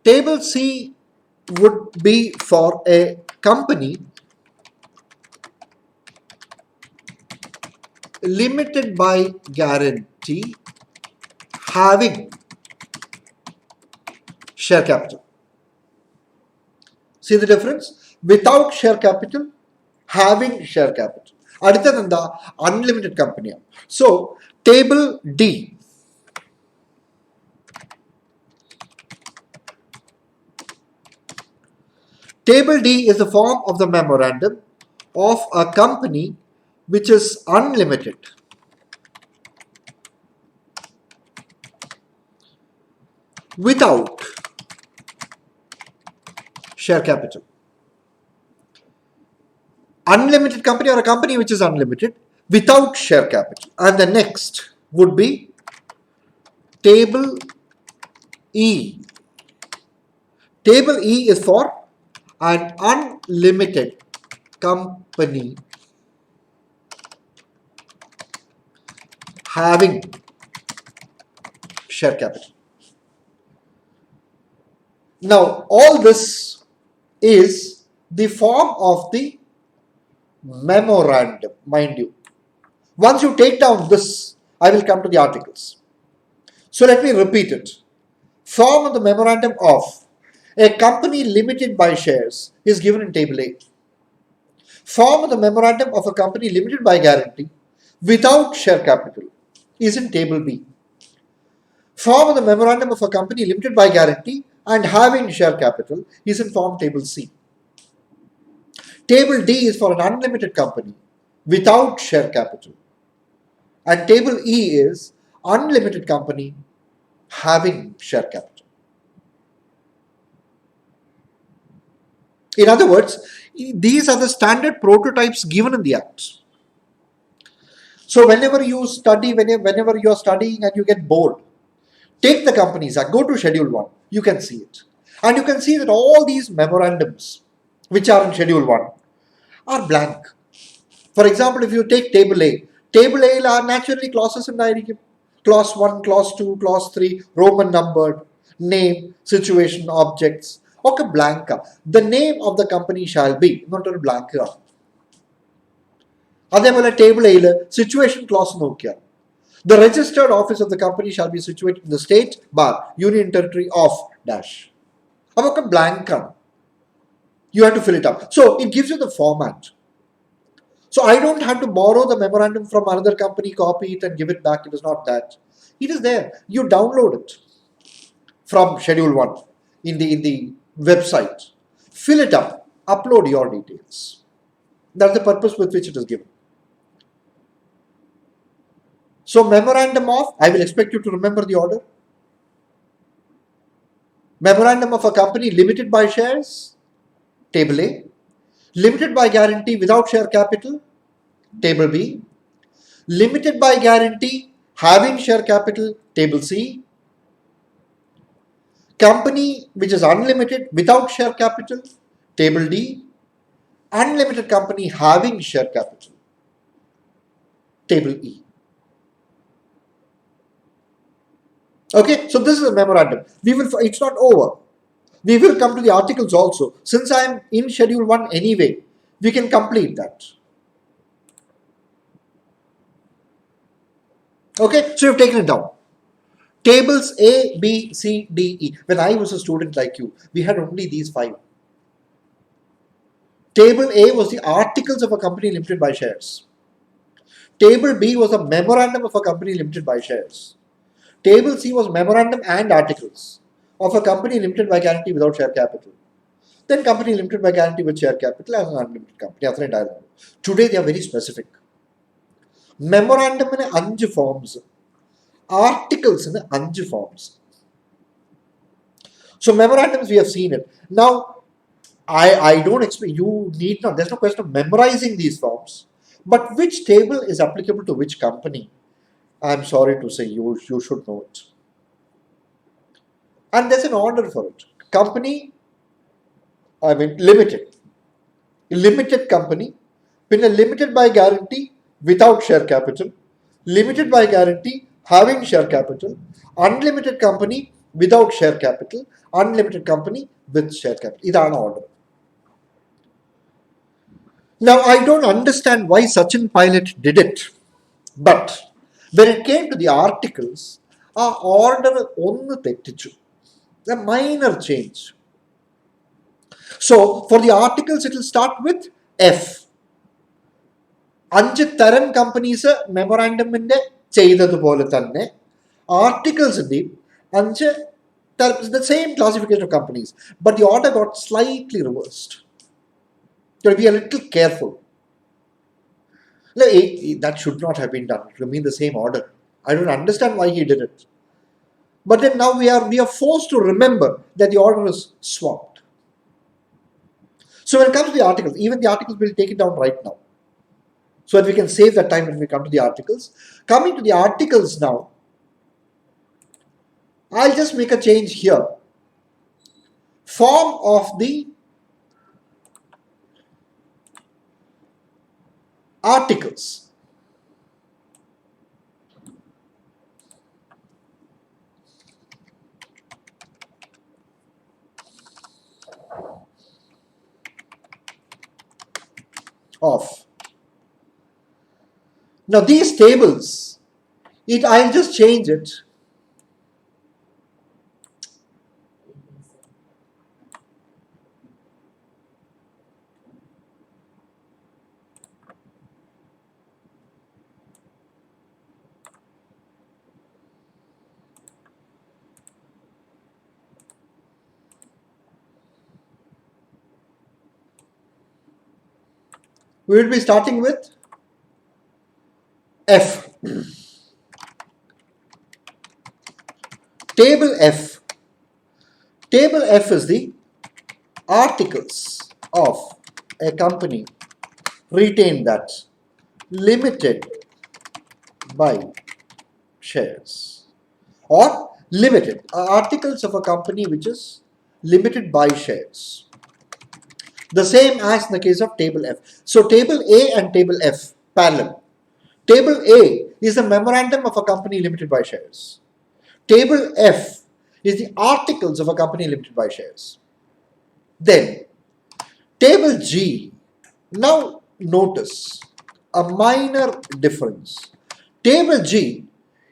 Table C would be for a company limited by guarantee having share capital. See the difference? Without share capital, having share capital. അടുത്തത് unlimited company. So Table D. Table D is the form of the memorandum of a company which is unlimited without share capital. Unlimited company or a company which is unlimited without share capital. And the next would be Table E. Table E is for an unlimited company having share capital. Now, all this is the form of the memorandum, mind you. Once you take down this, I will come to the articles. So let me repeat it. Form of the memorandum of a company limited by shares is given in Table A. Form of the memorandum of a company limited by guarantee without share capital is in Table B. Form of the memorandum of a company limited by guarantee and having share capital is in form Table C. Table D is for an unlimited company without share capital. And Table E is unlimited company having share capital. In other words, these are the standard prototypes given in the Act. So whenever you study, whenever you are studying and you get bored, take the Companies Act, go to Schedule 1, you can see it. And you can see that all these memorandums which are in Schedule 1 are blank. For example, if you take Table A, Table A are naturally clauses in Directive. Clause 1, Clause 2, Clause 3, Roman numbered, name, situation, objects. Okay, blank. The name of the company shall be, not a blank. അതേപോലെ table എയിൽ situation close നോക്കിയാൽ the registered office of the company shall be situated in the state bar union territory of dash. അതൊക്കെ blank ആണ്. You have to fill it up. So it gives you the format. So I don't have to borrow the memorandum from another company, copy it and give it back. It is not that. It is there. You download it from Schedule 1 in the website, fill it up, upload your details. That's the purpose with which it is given. So memorandum of, I will expect you to remember the order. Memorandum of a company limited by shares, table A. Limited by guarantee without share capital, table B. Limited by guarantee having share capital, table C. Company which is unlimited without share capital, table D. Unlimited company having share capital, table E. Okay, so this is a memorandum. It's not over. We will come to the articles also. Since I am in schedule 1 anyway, we can complete that. Okay, so you've taken it down. Tables A, B, C, D, E. When I was a student like you, we had only these 5. Table A was the articles of a company limited by shares. Table B was a memorandum of a company limited by shares. Table C was memorandum and articles of a company limited by guarantee without share capital. Then company limited by guarantee with share capital as an unlimited company. Today they are very specific. Memorandum in 5 forms. Articles in 5 forms. So memorandums, we have seen it. Now, I don't expect, you need not, there's no question of memorizing these forms. But which table is applicable to which company? I'm sorry to say, you should know it. And there's an order for it. Company, limited. Limited company, limited by guarantee without share capital, limited by guarantee having share capital, unlimited company without share capital, unlimited company with share capital. Idana order. Now, I don't understand why Sachin Pilot did it, but when it came to the articles, our order only tettichu. A minor change. So, for the articles, it will start with F. 5 തരം companies മെമ്മോറാണ്ടമിന്റെ ചെയ്തതുപോലെ തന്നെ ആർട്ടിക്കിൾസിന്റെയും 5 the same classification of companies, but the order got slightly reversed. You have to be a little careful. That should not have been done. It will mean the same order. I don't understand why he did it. But then now we are forced to remember that the order is swapped. So when it comes to the articles, even the articles will take it down right now, so that we can save that time when we come to the articles. Coming to the articles now, I'll just make a change here. Form of the articles. Of. Now these tables, I'll just change it. We will be starting with F. Table F. Table F is the articles of a company retain that limited by shares, or limited articles of a company which is limited by shares. The same as in the case of table F. So table A and table F parallel. Table A is the memorandum of a company limited by shares. Table F is the articles of a company limited by shares. Then table G. Now notice a minor difference. Table G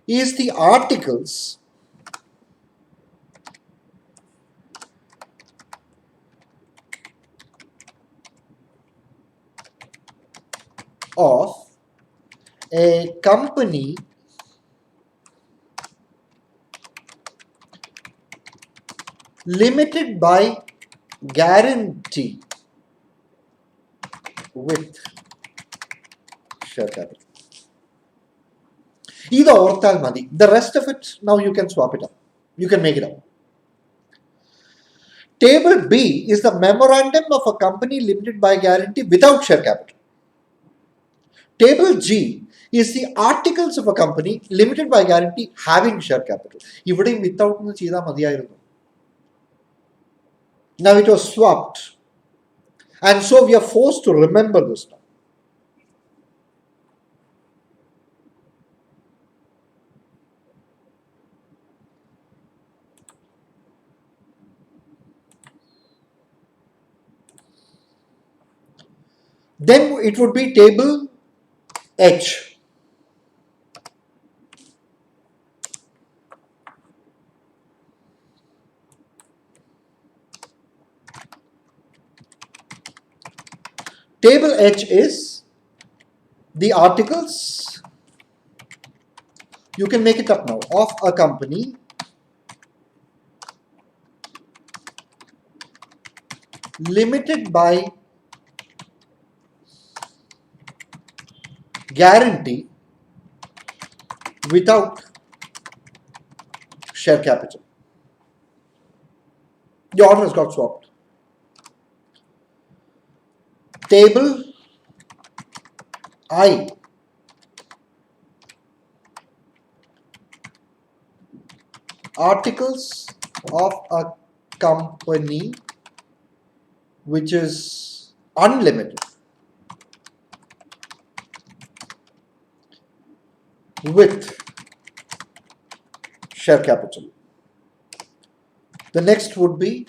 is the articles of a company limited by guarantee with share capital. Either orthal madi. The rest of it, now you can swap it up. You can make it up. Table B is the memorandum of a company limited by guarantee without share capital. Table G is the articles of a company limited by guarantee having share capital. Even without now it was swapped. And so we are forced to remember this now. Then it would be table H. Table H is the articles, you can make it up now, of a company limited by guarantee without share capital. The order has got swapped. Table I articles of a company which is unlimited with share capital. The next would be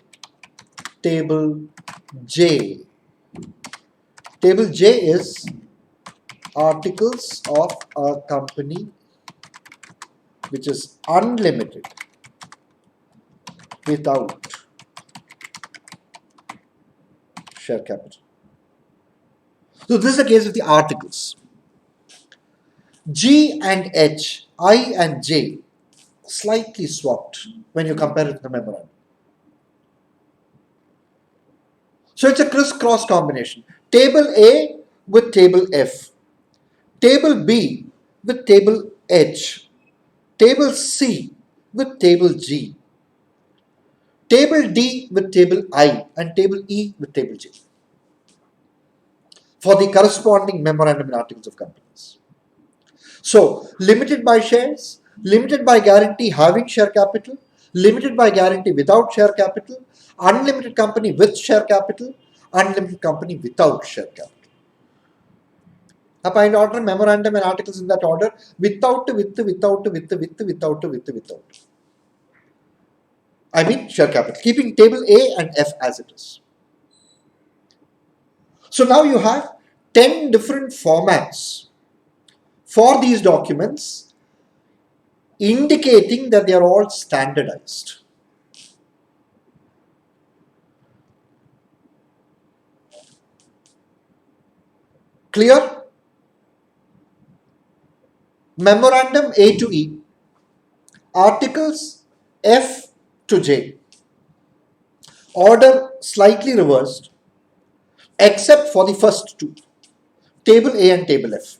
table J. Table J is articles of a company which is unlimited without share capital. So this is the case of the articles. G and H, I and J, slightly swapped when you compare it to the memorandum. So it's a crisscross combination. Table A with table F. Table B with table H. Table C with table G. Table D with table I and table E with table J for the corresponding memorandum and articles of companies. So, limited by shares, limited by guarantee having share capital, limited by guarantee without share capital, unlimited company with share capital, unlimited company without share capital. Up and order memorandum and articles in that order without. I mean share capital, keeping table A and F as it is. So now you have 10 different formats for these documents indicating that they are all standardized. Clear? Memorandum A to E, articles F to J, order slightly reversed except for the first two, table A and table F.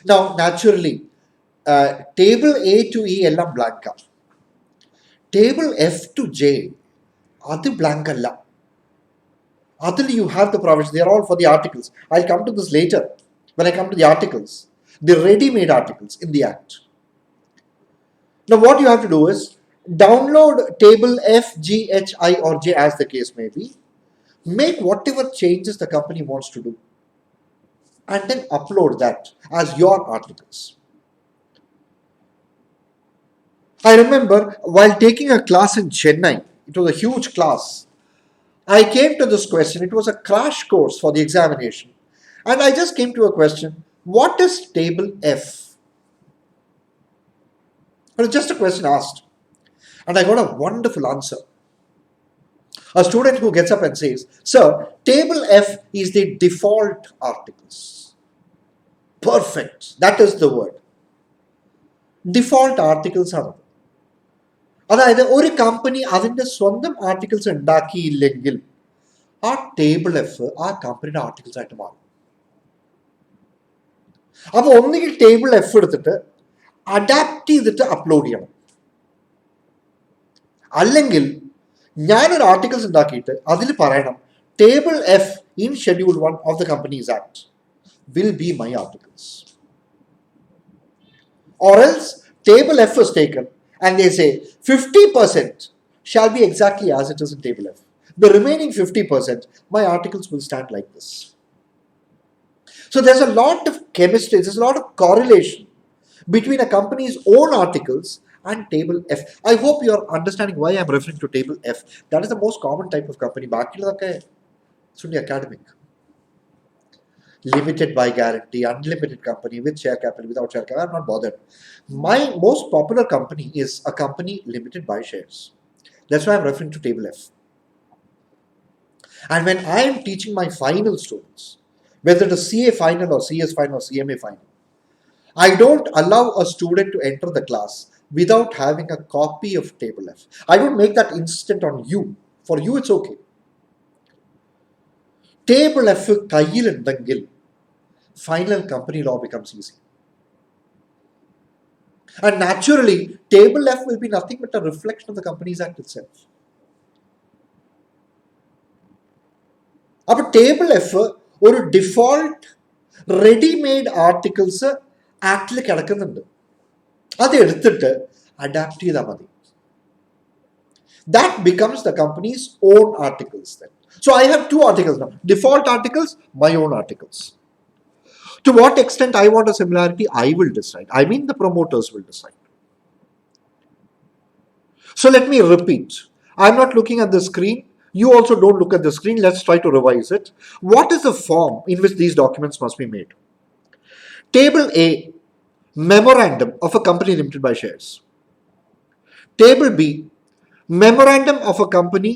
Now naturally, table A to E ellam blank. Table F to J, adu blank alla. Adil you have the provisions, they are all for the articles. I'll come to this later when I come to the articles, the ready-made articles in the Act. Now what you have to do is download table F, G, H, I or J as the case may be, make whatever changes the company wants to do and then upload that as your articles. I remember while taking a class in Chennai, it was a huge class, I came to this question. It was a crash course for the examination. And I just came to a question. What is table F? It was just a question asked. And I got a wonderful answer. A student who gets up and says, sir, table F is the default articles. Perfect. That is the word. Default articles are. അതായത് ഒരു company അതിൻ്റെ സ്വന്തം articles ഉണ്ടാക്കിയില്ലെങ്കിൽ ആ table F ആ കമ്പനിയുടെ articles ആയിട്ട് മാറും. അപ്പോൾ ഒന്നുകിൽ ടേബിൾ എഫ് എടുത്തിട്ട് അഡാപ്റ്റ് ചെയ്തിട്ട് അപ്ലോഡ് ചെയ്യണം, അല്ലെങ്കിൽ ഞാനൊരു ആർട്ടിക്കിൾസ് ഉണ്ടാക്കിയിട്ട് അതിൽ പറയണം table F in schedule 1 of the companies act will be my articles. Or else table F is taken and they say 50% shall be exactly as it is in table F. The remaining 50%, my articles will stand like this. So there's a lot of chemistry, there's a lot of correlation between a company's own articles and table F. I hope you are understanding why I'm referring to table F. That is the most common type of company. It's only academic. Limited by guarantee, unlimited company, with share capital, without share capital, I'm not bothered. My most popular company is a company limited by shares. That's why I'm referring to table F. And when I am teaching my final students, whether it is CA final or CS final or CMA final, I don't allow a student to enter the class without having a copy of table F. I don't make that insistent on you. For you, it's okay. Table F കയ്യിൽ ഉണ്ടെങ്കിൽ final company law becomes easy. And naturally, table F will be nothing but a reflection of the Companies Act itself. അപ്പോൾ table F ഒരു default readymade articles ആക്ടിൽ കിടക്കുന്നുണ്ട്, അത് എടുത്തിട്ട് adapt ചെയ്താൽ മതി. That becomes the company's own articles then. So I have two articles now. Default articles, my own articles. To what extent I want a similarity, I will decide. I mean the promoters will decide. So let me repeat. I'm not looking at the screen. You also don't look at the screen. Let's try to revise it. What is the form in which these documents must be made? Table A, memorandum of a company limited by shares. Table B, memorandum of a company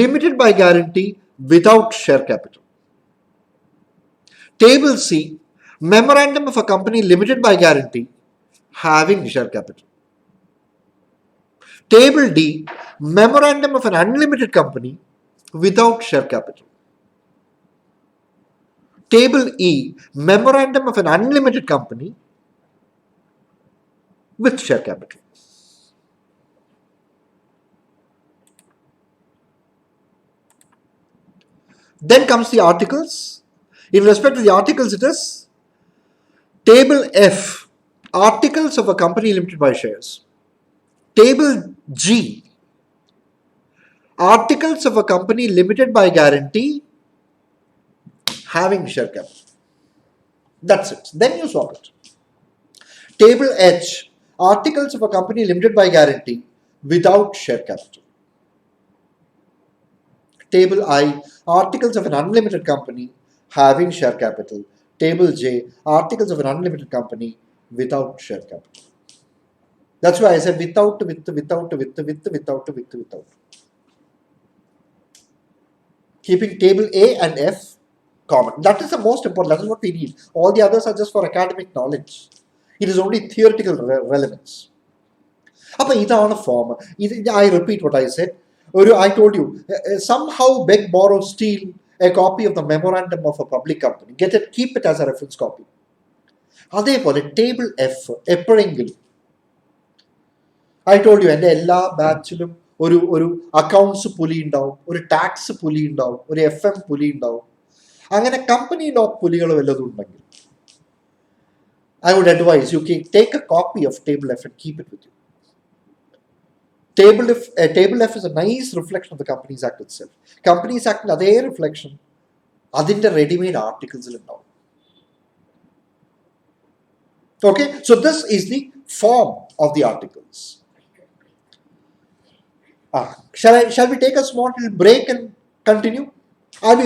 limited by guarantee without share capital. Table C, memorandum of a company limited by guarantee having share capital. Table D, memorandum of an unlimited company without share capital. Table E, memorandum of an unlimited company with share capital. Then comes the articles. In respect to the articles, it is Table F, articles of a company limited by shares. Table G, articles of a company limited by guarantee having share capital. That's it. Then you solve it. Table H, articles of a company limited by guarantee without share capital. Table I, articles of an unlimited company having share capital. Table J, articles of an unlimited company without share capital. That's why I said without. Keeping table A and F common. That is the most important. That is what we need. All the others are just for academic knowledge. It is only theoretical relevance. അപ്പോൾ ഇതാണ് form. I repeat what I said. I told you, somehow beg, borrow, steal a copy of the memorandum of a public company. Get it, keep it as a reference copy. അതേപോലെ table F എപ്പോഴെങ്കിലും I told you, എൻ്റെ എല്ലാ ബാച്ചിലും ഒരു accounts പുലി ഉണ്ടാവും, ഒരു tax പുലി ഉണ്ടാവും, ഒരു FM പുലി ഉണ്ടാവും. അങ്ങനെ കമ്പനി ലോ പുലികൾ വല്ലതും ഉണ്ടെങ്കിൽ I would advise you take a copy of table F and keep it with you. Table F is a nice reflection of the Companies Act itself. Companies Act അതേ reflection അതിൻ്റെ readymade ആർട്ടിക്കിൾസിൽ ഉണ്ടാവും. Okay, so this is the form of the articles. Shall we take a small little break and continue? I'll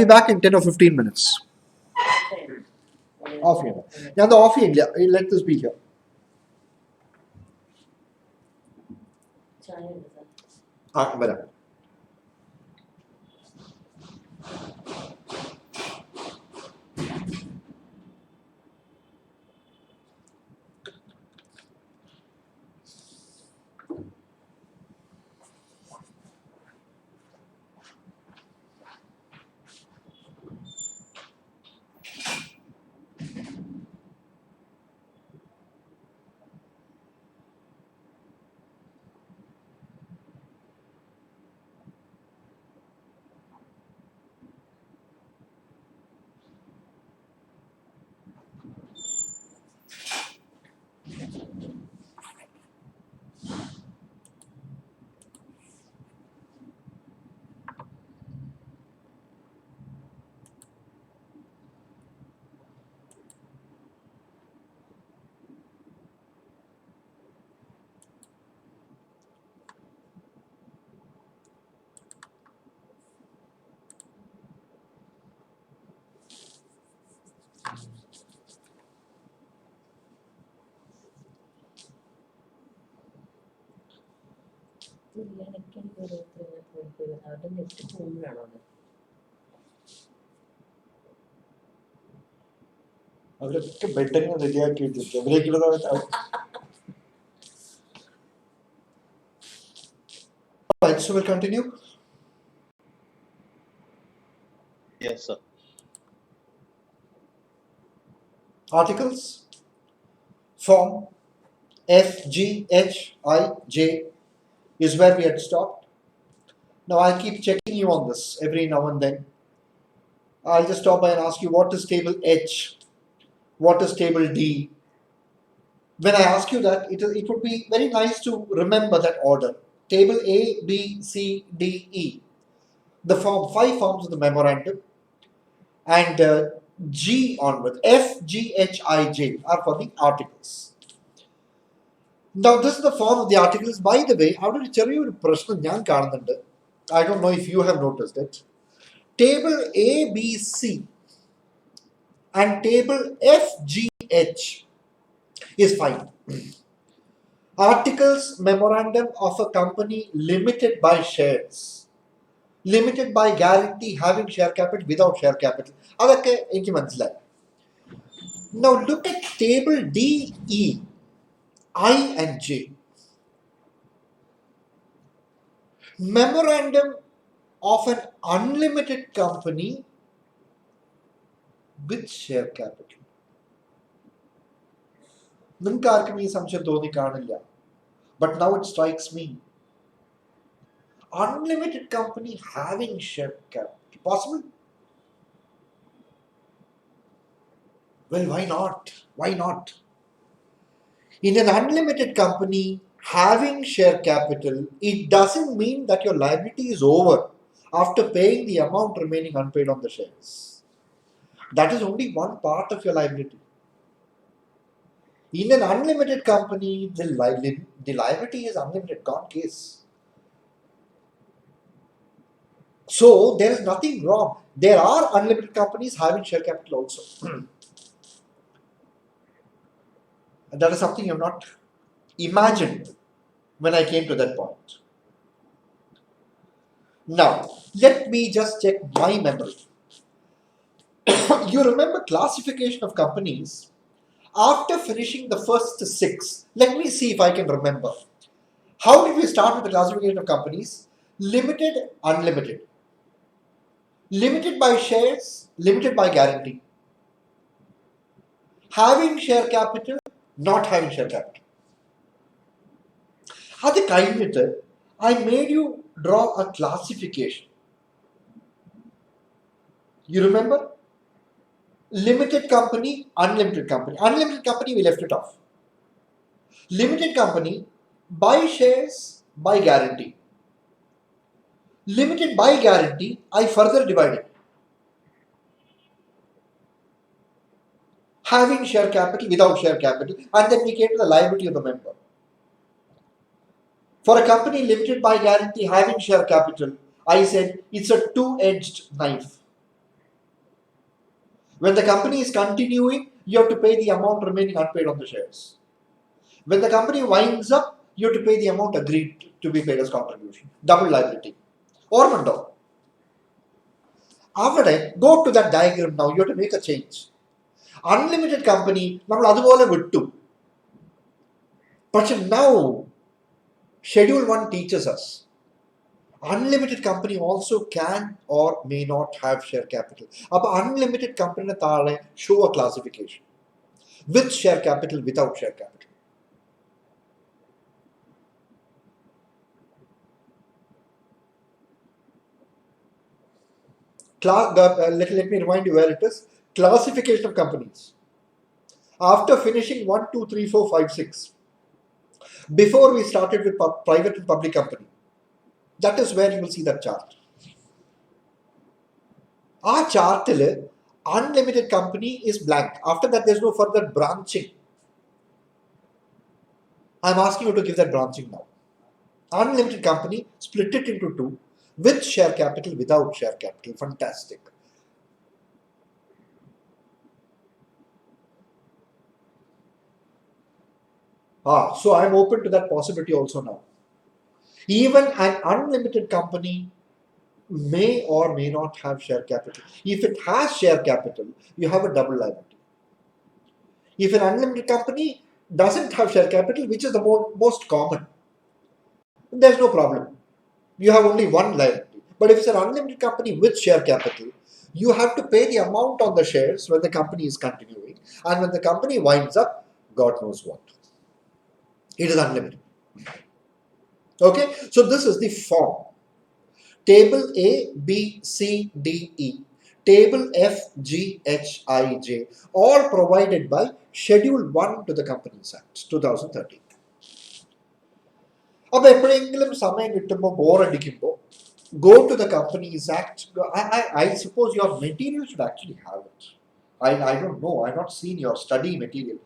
be back in 10 or 15 minutes. Off here. Now the off here, let this be here. വരാം. അവരൊക്കെ bedding റെഡിയാക്കി വെച്ചിട്ട് അവരേക്കുള്ളത്. Right, so we'll continue. Yes, sir. Articles, form FGHIJ is where we had stopped. Now I'll keep checking you on this every now and then. I'll just stop by and ask you what is table H, what is table D. When I ask you that, it would be very nice to remember that order. Table A, B, C, D, E. The five forms of the memorandum, and G onward, F, G, H, I, J are for the articles. Now this is the form of the articles. By the way, I want to tell you a പ്രശ്നം ഞാൻ കാണുന്നുണ്ട്. I don't know if you have noticed it. Table A, B, C and table F, G, H is fine. Articles, memorandum of a company limited by shares, limited by guarantee, having share capital, without share capital. അതൊക്കെ എനിക്ക് മനസ്സിലായി. Now look at table D, E, I and J. Memorandum of an unlimited company with share capital. നിങ്ങൾക്ക് ആർക്കും ഈ സംശയം തോന്നി കാണില്ല. But now it strikes me. Unlimited company having share capital. Possible? Well, why not? Why not? In an unlimited company having share capital, it doesn't mean that your liability is over after paying the amount remaining unpaid on the shares. That is only one part of your liability. In an unlimited company, the liability is unlimited, gone case. So there is nothing wrong. There are unlimited companies having share capital also. And that is something you have not imagined when I came to that point. Now, let me just check my memory. You remember classification of companies after finishing the first 6. Let me see if I can remember. How did we start with the classification of companies? Limited, unlimited. Limited by shares, limited by guarantee. Having share capital, not having share capital. At the കഴിഞ്ഞിട്ട് I made you draw a classification. You remember? Limited company, unlimited company. Unlimited company, we left it off. Limited company, by shares, by guarantee. Limited by guarantee, I further divided. Having share capital, without share capital, and then we came to the liability of the member. For a company limited by guarantee, having share capital, I said it's a two-edged knife. When the company is continuing, you have to pay the amount remaining unpaid on the shares. When the company winds up, you have to pay the amount agreed to be paid as contribution. Double liability. ഓർമ്മണ്ടോ? അവിടെ go to that diagram now. You have to make a change. Unlimited company നമ്മൾ അതുപോലെ വിട്ടു. പക്ഷെ now Schedule 1 teaches us unlimited company also can or may not have share capital. അപ്പോൾ unlimited company താഴെ show a classification with share capital, without share capital. Let me remind you where it is. Classification of companies. After finishing 1, 2, 3, 4, 5, 6, before we started with private and public company, that is where you will see that chart. Our chart unlimited company is blank. After that, there is no further branching. I am asking you to give that branching now. Unlimited company, split it into 2, with share capital, without share capital. Fantastic. So I am open to that possibility also now. Even an unlimited company may or may not have share capital. If it has share capital, you have a double liability. If an unlimited company doesn't have share capital, which is the most common, there's no problem. You have only one liability. But if it's an unlimited company with share capital, you have to pay the amount on the shares when the company is continuing, and when the company winds up, God knows what. It is unlimited. Okay, so this is the form. Table A, B, C, D, E. Table F, G, H, I, J. All provided by Schedule 1 to the Companies Act 2013. അപ്പോൾ എപ്പോഴെങ്കിലും സമയം കിട്ടുമ്പോൾ ബോറടിക്കുമ്പോൾ go to the Companies Act. I suppose your material should actually have it. I don't know. I've not seen your study material.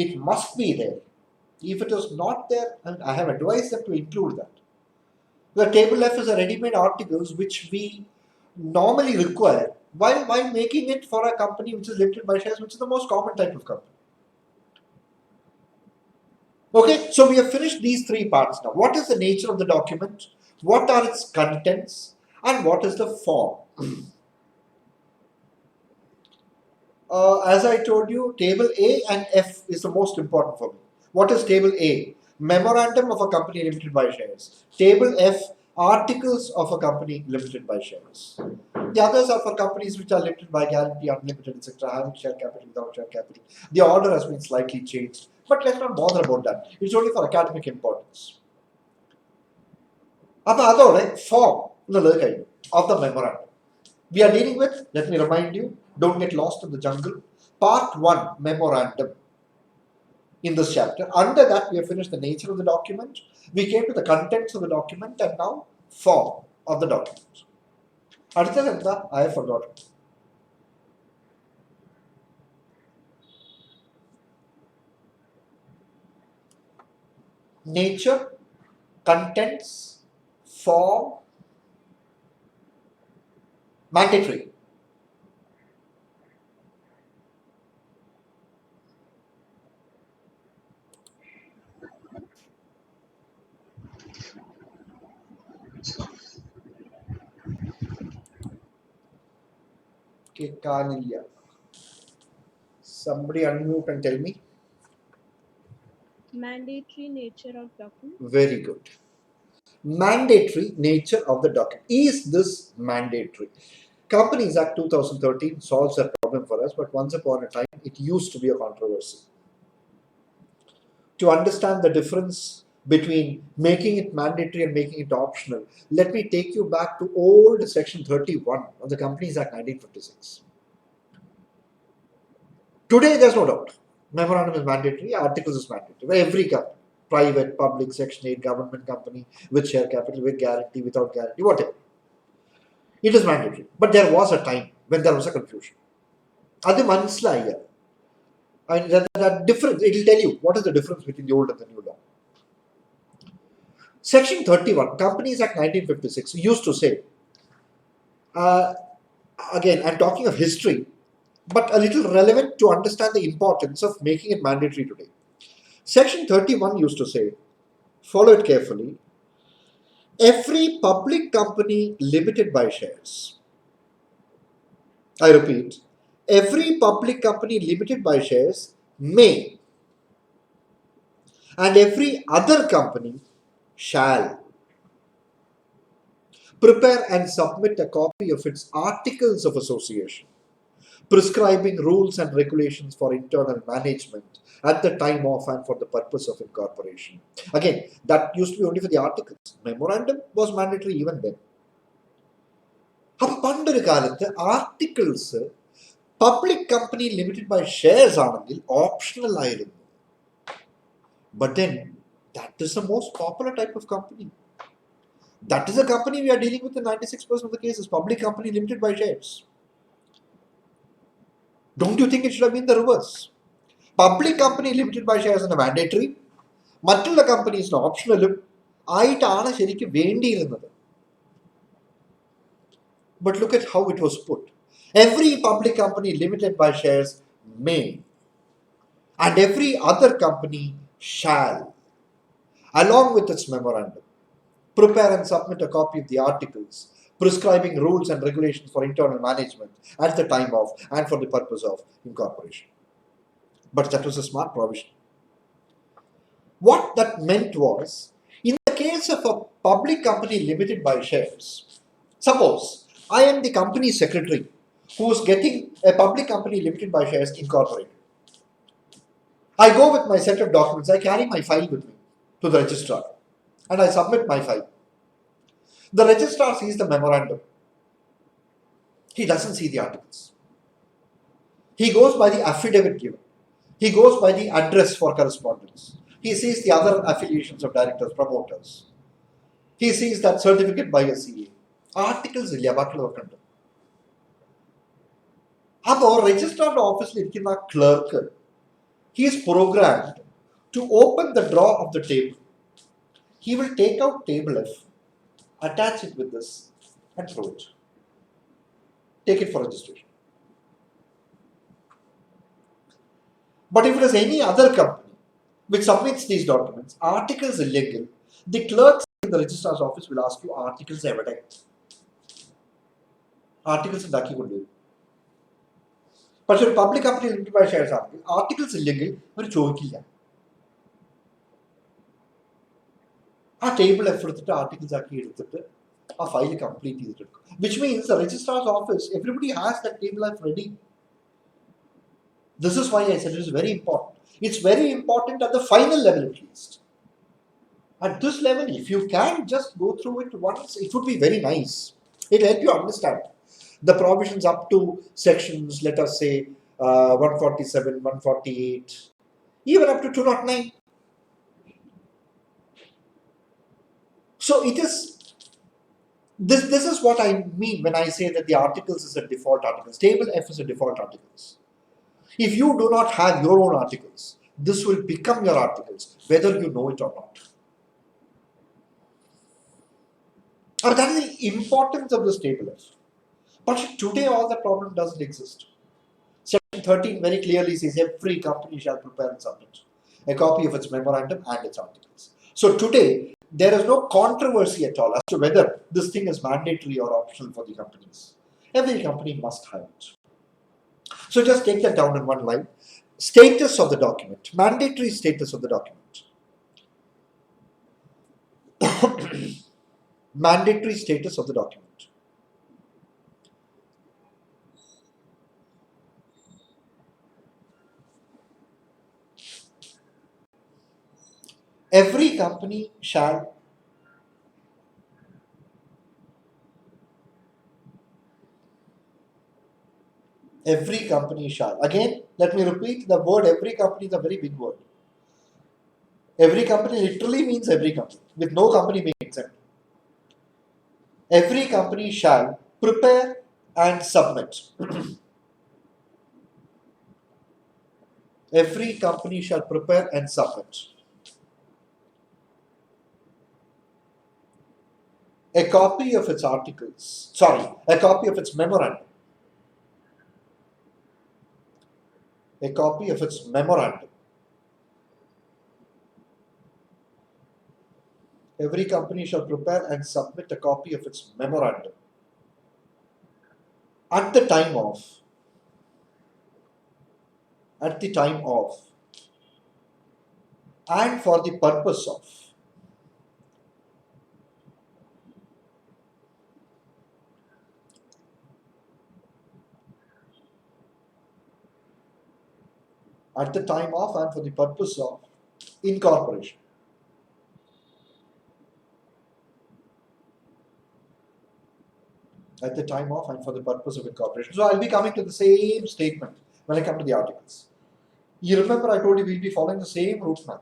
It must be there. If it is not there, I have advised them to include that. The table F is a ready-made articles which we normally require while making it for a company which is limited by shares, which is the most common type of company. Okay, so we have finished these three parts now. What is the nature of the document? What are its contents? And what is the form? As I told you, table A and F is the most important for me. What is table A? Memorandum of a company limited by shares. Table F, articles of a company limited by shares. The others are for companies which are limited by guarantee, unlimited, etc., having share capital, without share capital. The order has been slightly changed, but let's not bother about that. It's only for academic importance. അപ്പോൾ അതോടെ form എന്നുള്ളത് കഴിഞ്ഞു of the memorandum. We are dealing with, let me remind you, don't get lost in the jungle, part 1, memorandum. In this chapter, under that we have finished the nature of the document, we came to the contents of the document, and now form of the document. അടുത്തത് എന്താ? I have forgotten. Nature, contents, form, mandatory. Kekaniya. Somebody unmute and tell me. Mandatory nature of document. Very good. Mandatory nature of the document. Is this mandatory? Companies Act 2013 solves that problem for us, but once upon a time it used to be a controversy. To understand the difference between making it mandatory and making it optional, let me take you back to old section 31 of the Companies Act 1956. Today there's no doubt. Memorandum is mandatory, articles is mandatory. Every company, private, public, section 8, government company, with share capital, with guarantee, without guarantee, whatever. It is mandatory. But there was a time when there was a confusion. Adi manslaya. I mean, that difference, it will tell you what is the difference between the old and the new law. Section 31, Companies Act 1956, used to say, again, I'm talking of history, but a little relevant to understand the importance of making it mandatory today. Section 31 used to say, follow it carefully, every public company limited by shares, I repeat, every public company limited by shares may, and every other company shall, prepare and submit a copy of its articles of association, prescribing rules and regulations for internal management at the time of and for the purpose of incorporation. Again, that used to be only for the articles. Memorandum was mandatory even then. അപ്പോൾ പണ്ടൊരു കാലത്ത് articles public company limited by shares ആണെങ്കിൽ optional ആയിരുന്നു. But then, that is the most popular type of company. That is a company we are dealing with in 96% of the cases, public company limited by shares. Don't you think it should have been the reverse? Public company limited by shares is mandatory, മറ്റുള്ള കമ്പനീസിന് ഓപ്ഷണലും ആയിട്ടാണ് ശരിക്കും വേണ്ടിയിരുന്നത്. But look at how it was put. Every public company limited by shares may, and every other company shall, along with its memorandum. prepare and submit a copy of the articles prescribing rules and regulations for internal management at the time of and for the purpose of incorporation. But that was a smart provision. What that meant was, in the case of a public company limited by shares, suppose I am the company secretary who is getting a public company limited by shares incorporated. I go with my set of documents, I carry my file with me to the registrar and I submit my file. The registrar sees the memorandum. He doesn't see the articles. He goes by the affidavit given. He goes by the address for correspondence. He sees the other affiliations of directors, promoters. He sees that certificate by a CA. Articles ഇല്ല ബാക്കിയുള്ളവർക്ക് ഉണ്ട്. അപ്പോൾ രജിസ്ട്രാറുടെ ഓഫീസിൽ ഇരിക്കുന്ന clerk, he is programmed to open the drawer of the table. He will take out table F, attach it with this and throw it. Take it for registration. But if it is any other company which submits these documents, articles illegal, the clerks in the registrar's office will ask you articles evidence. Articles ഉണ്ടാക്കി കൊണ്ടുവരും. പക്ഷെ ഒരു public company limited by shares ആണെങ്കിൽ articles ഇല്ലെങ്കിൽ അവർ ചോദിക്കില്ല. ആ table F എടുത്തിട്ട് ആർട്ടിക്കിൾസ് ആക്കി എടുത്തിട്ട് ആ ഫയൽ കംപ്ലീറ്റ് ചെയ്തിട്ടെടുക്കും. Which means the registrar's office, everybody has that table F ready. This is why I said it is very important. It's very important at the final level at least. At this level, if you can just go through it once, it would be very nice. It will help you understand the provisions up to sections, let us say 147, 148, even up to 209. So it is, this is what I mean when I say that the articles is a default articles. Table F is a default articles. If you do not have your own articles, this will become your articles, whether you know it or not. And that is the importance of this table F. But today all that problem doesn't exist. Section 13 very clearly says every company shall prepare and submit a copy of its memorandum and its articles. So today there is no controversy at all as to whether this thing is mandatory or optional for the companies. Every company must have it. So just take that down in one line. Status of the document, mandatory status of the document. Mandatory status of the document. Every company shall again, let me repeat the word every company is a very big word. Every company literally means every company, with no company being exempt. Every company shall prepare and submit. Every company shall prepare and submit a copy of its articles, a copy of its memorandum. A copy of its memorandum. Every company shall prepare and submit a copy of its memorandum at the time of, and for the purpose of at the time of and for the purpose of incorporation. At the time of and for the purpose of incorporation. So I'll be coming to the same statement when I come to the articles. You remember I told you we'll be following the same route map.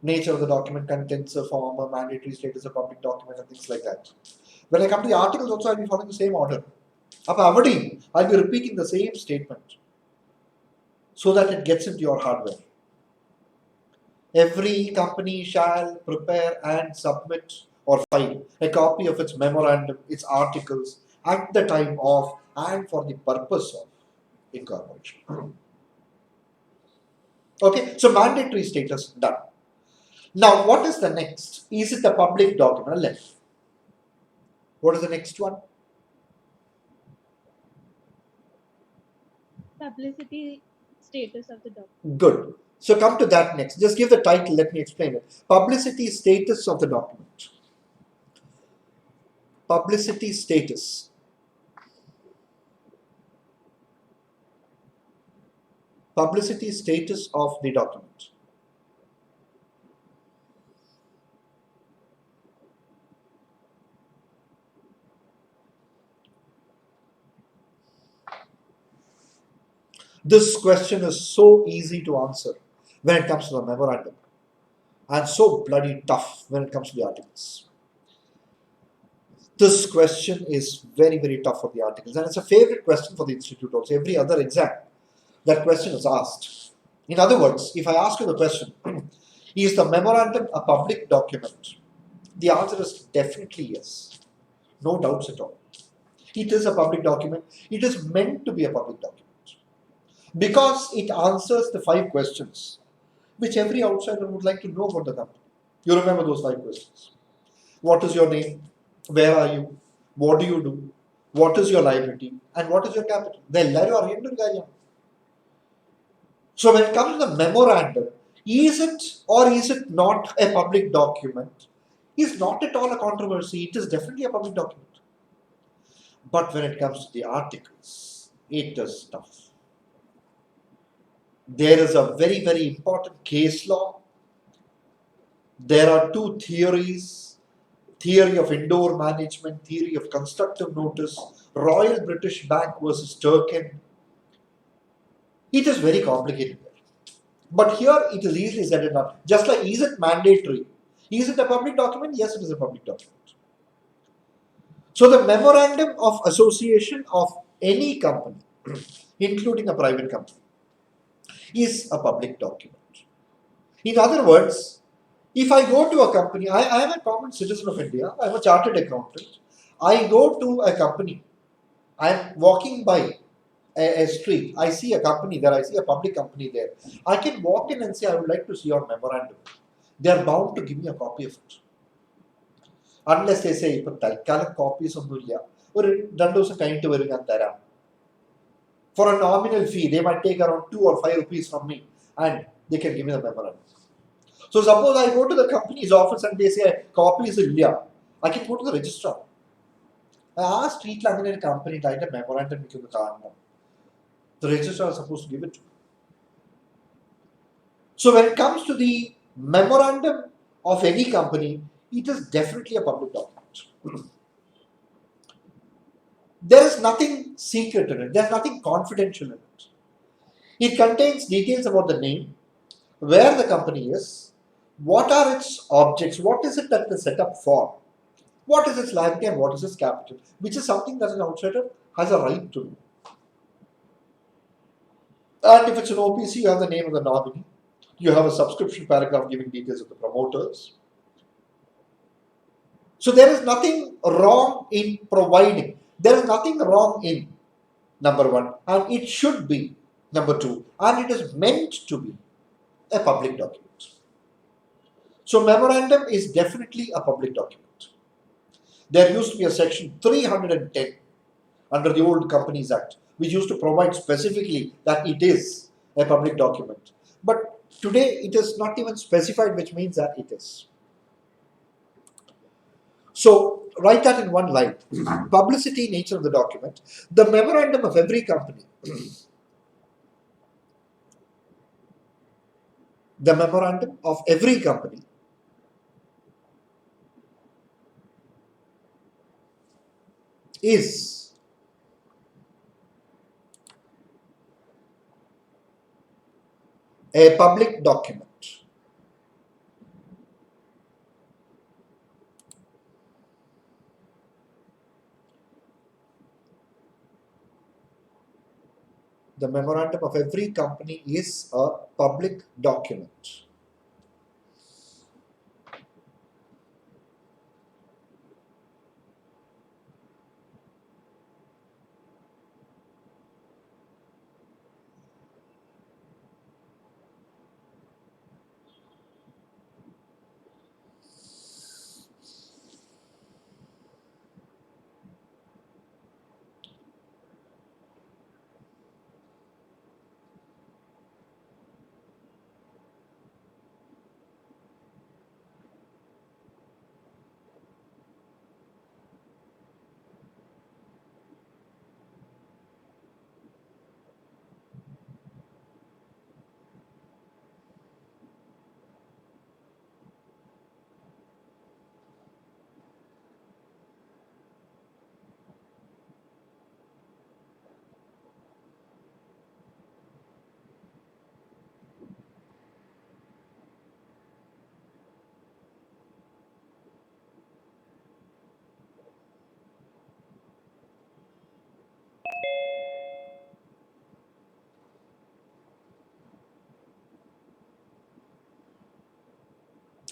Nature of the document, contents, a form, a mandatory status, a public document, and things like that. When I come to the articles also, I'll be following the same order. I'll be repeating the same statement so that it gets into your hardware. Every company shall prepare and submit or file a copy of its memorandum, its articles, at the time of and for the purpose of incorporation. Okay, so mandatory status done. Now, what is the next? Is it a public document? Left. What is the next one? Publicity status of the document. Good. So come to that next. Just give the title, let me explain it. Publicity status of the document. Publicity status. Publicity status of the document. This question is so easy to answer when it comes to the memorandum and so bloody tough when it comes to the articles. This question is very, very tough for the articles, and it's a favorite question for the institute also. Every other exam, that question is asked. In other words, if I ask you the question, is the memorandum a public document? The answer is definitely yes. No doubts at all. It is a public document. It is meant to be a public document because it answers the 5 questions which every outsider would like to know about the company. You remember those 5 questions. What is your name? Where are you? What do you do? What is your liability? And what is your capital? So when it comes to the memorandum, is it or is it not a public document? Is not at all a controversy. It is definitely a public document. But when it comes to the articles, it is tough. There is a very, very important case law. There are 2 theories: theory of indoor management, theory of constructive notice, Royal British Bank versus Turkin. It is very complicated. But here it is easily said and done. Just like, is it mandatory? Is it a public document? Yes, it is a public document. So the memorandum of association of any company, including a private company, is a public document. In other words, if I go to a company, I am a common citizen of India, I am a chartered accountant, I go to a company, I am walking by a street, I see a company there, I see a public company there, I can walk in and say, I would like to see your memorandum. They are bound to give me a copy of it. Unless they say, ഇപ്പം തൽക്കാലം copies ഒന്നുമില്ല, ഒരു 2 ദിവസം കഴിഞ്ഞിട്ട് വരും ഞാൻ തരാം. For a nominal fee, they might take around 2 or 5 rupees from me and they can give me the memorandum. So suppose I go to the company's office and they say copies illa, I can go to the registrar. ആ സ്ട്രീറ്റിൽ അങ്ങനെ ഒരു company അതിന്റെ memorandum എനിക്കൊന്ന് കാണണം. The registrar is supposed to give it to me. So when it comes to the memorandum of any company, it is definitely a public document. There is nothing secret in it. There is nothing confidential in it. It contains details about the name, where the company is, what are its objects, what is it that it is set up for, what is its liability and what is its capital, which is something that an outsider has a right to know. And if it's an OPC, you have the name of the nominee, you have a subscription paragraph giving details of the promoters. So there is nothing wrong in providing. There is nothing wrong in, number 1, and it should be, number 2, and it is meant to be a public document. So memorandum is definitely a public document. There used to be a section 310 under the old Companies Act, which used to provide specifically that it is a public document. But today it is not even specified, which means that it is. So write that in one line. Publicity nature of the document. The memorandum of every company. The memorandum of every company is a public document. The memorandum of every company is a public document.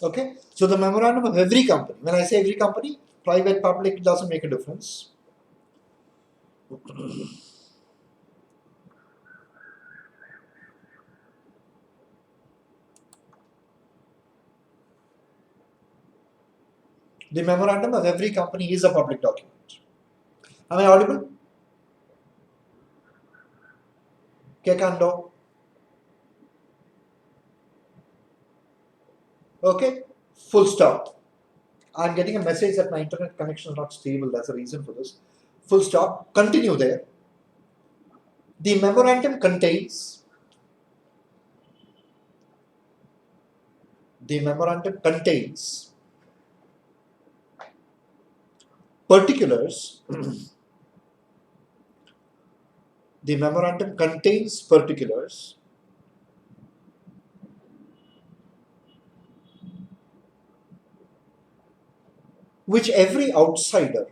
Okay, so the memorandum of every company, when I say every company, private, public, doesn't make a difference. The memorandum of every company is a public document. Am I audible? Kekando? Okay, full stop. I'm getting a message that my internet connection is not stable. That's the reason for this. Full stop. Continue there. The memorandum contains particulars. The memorandum contains particulars which every outsider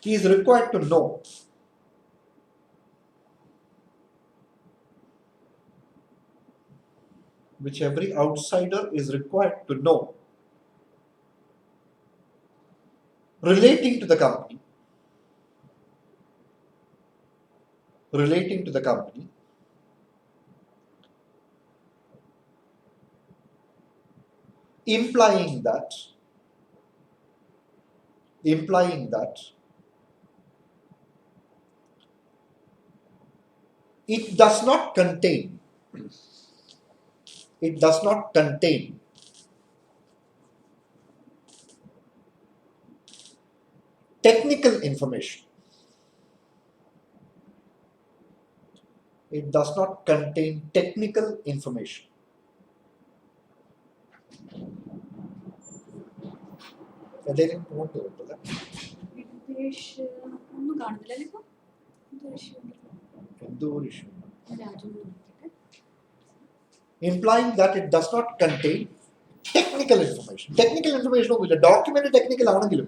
is required to know. Which every outsider is required to know relating to the company, implying that it does not contain technical information. It does not contain technical information. എന്തെങ്കിലും point കിട്ടില്ല. എന്തോ ഒരു issue. Implying that it does not contain technical information. Technical information ഒന്നുമില്ല. Document technical ആണെങ്കിലും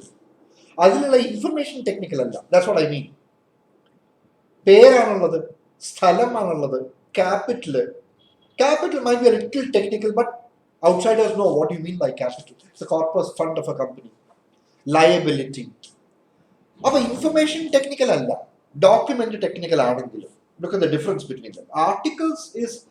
അതിലുള്ള information technical അല്ല. That's what I mean. പേരാണുള്ളത്, സ്ഥലമാണുള്ളത്, capital might be a little technical, but outsiders know what you mean by capital. It's a corpus fund of a company. Liability. But information technical alla, document technical avangilu. Look at the difference between them. Articles is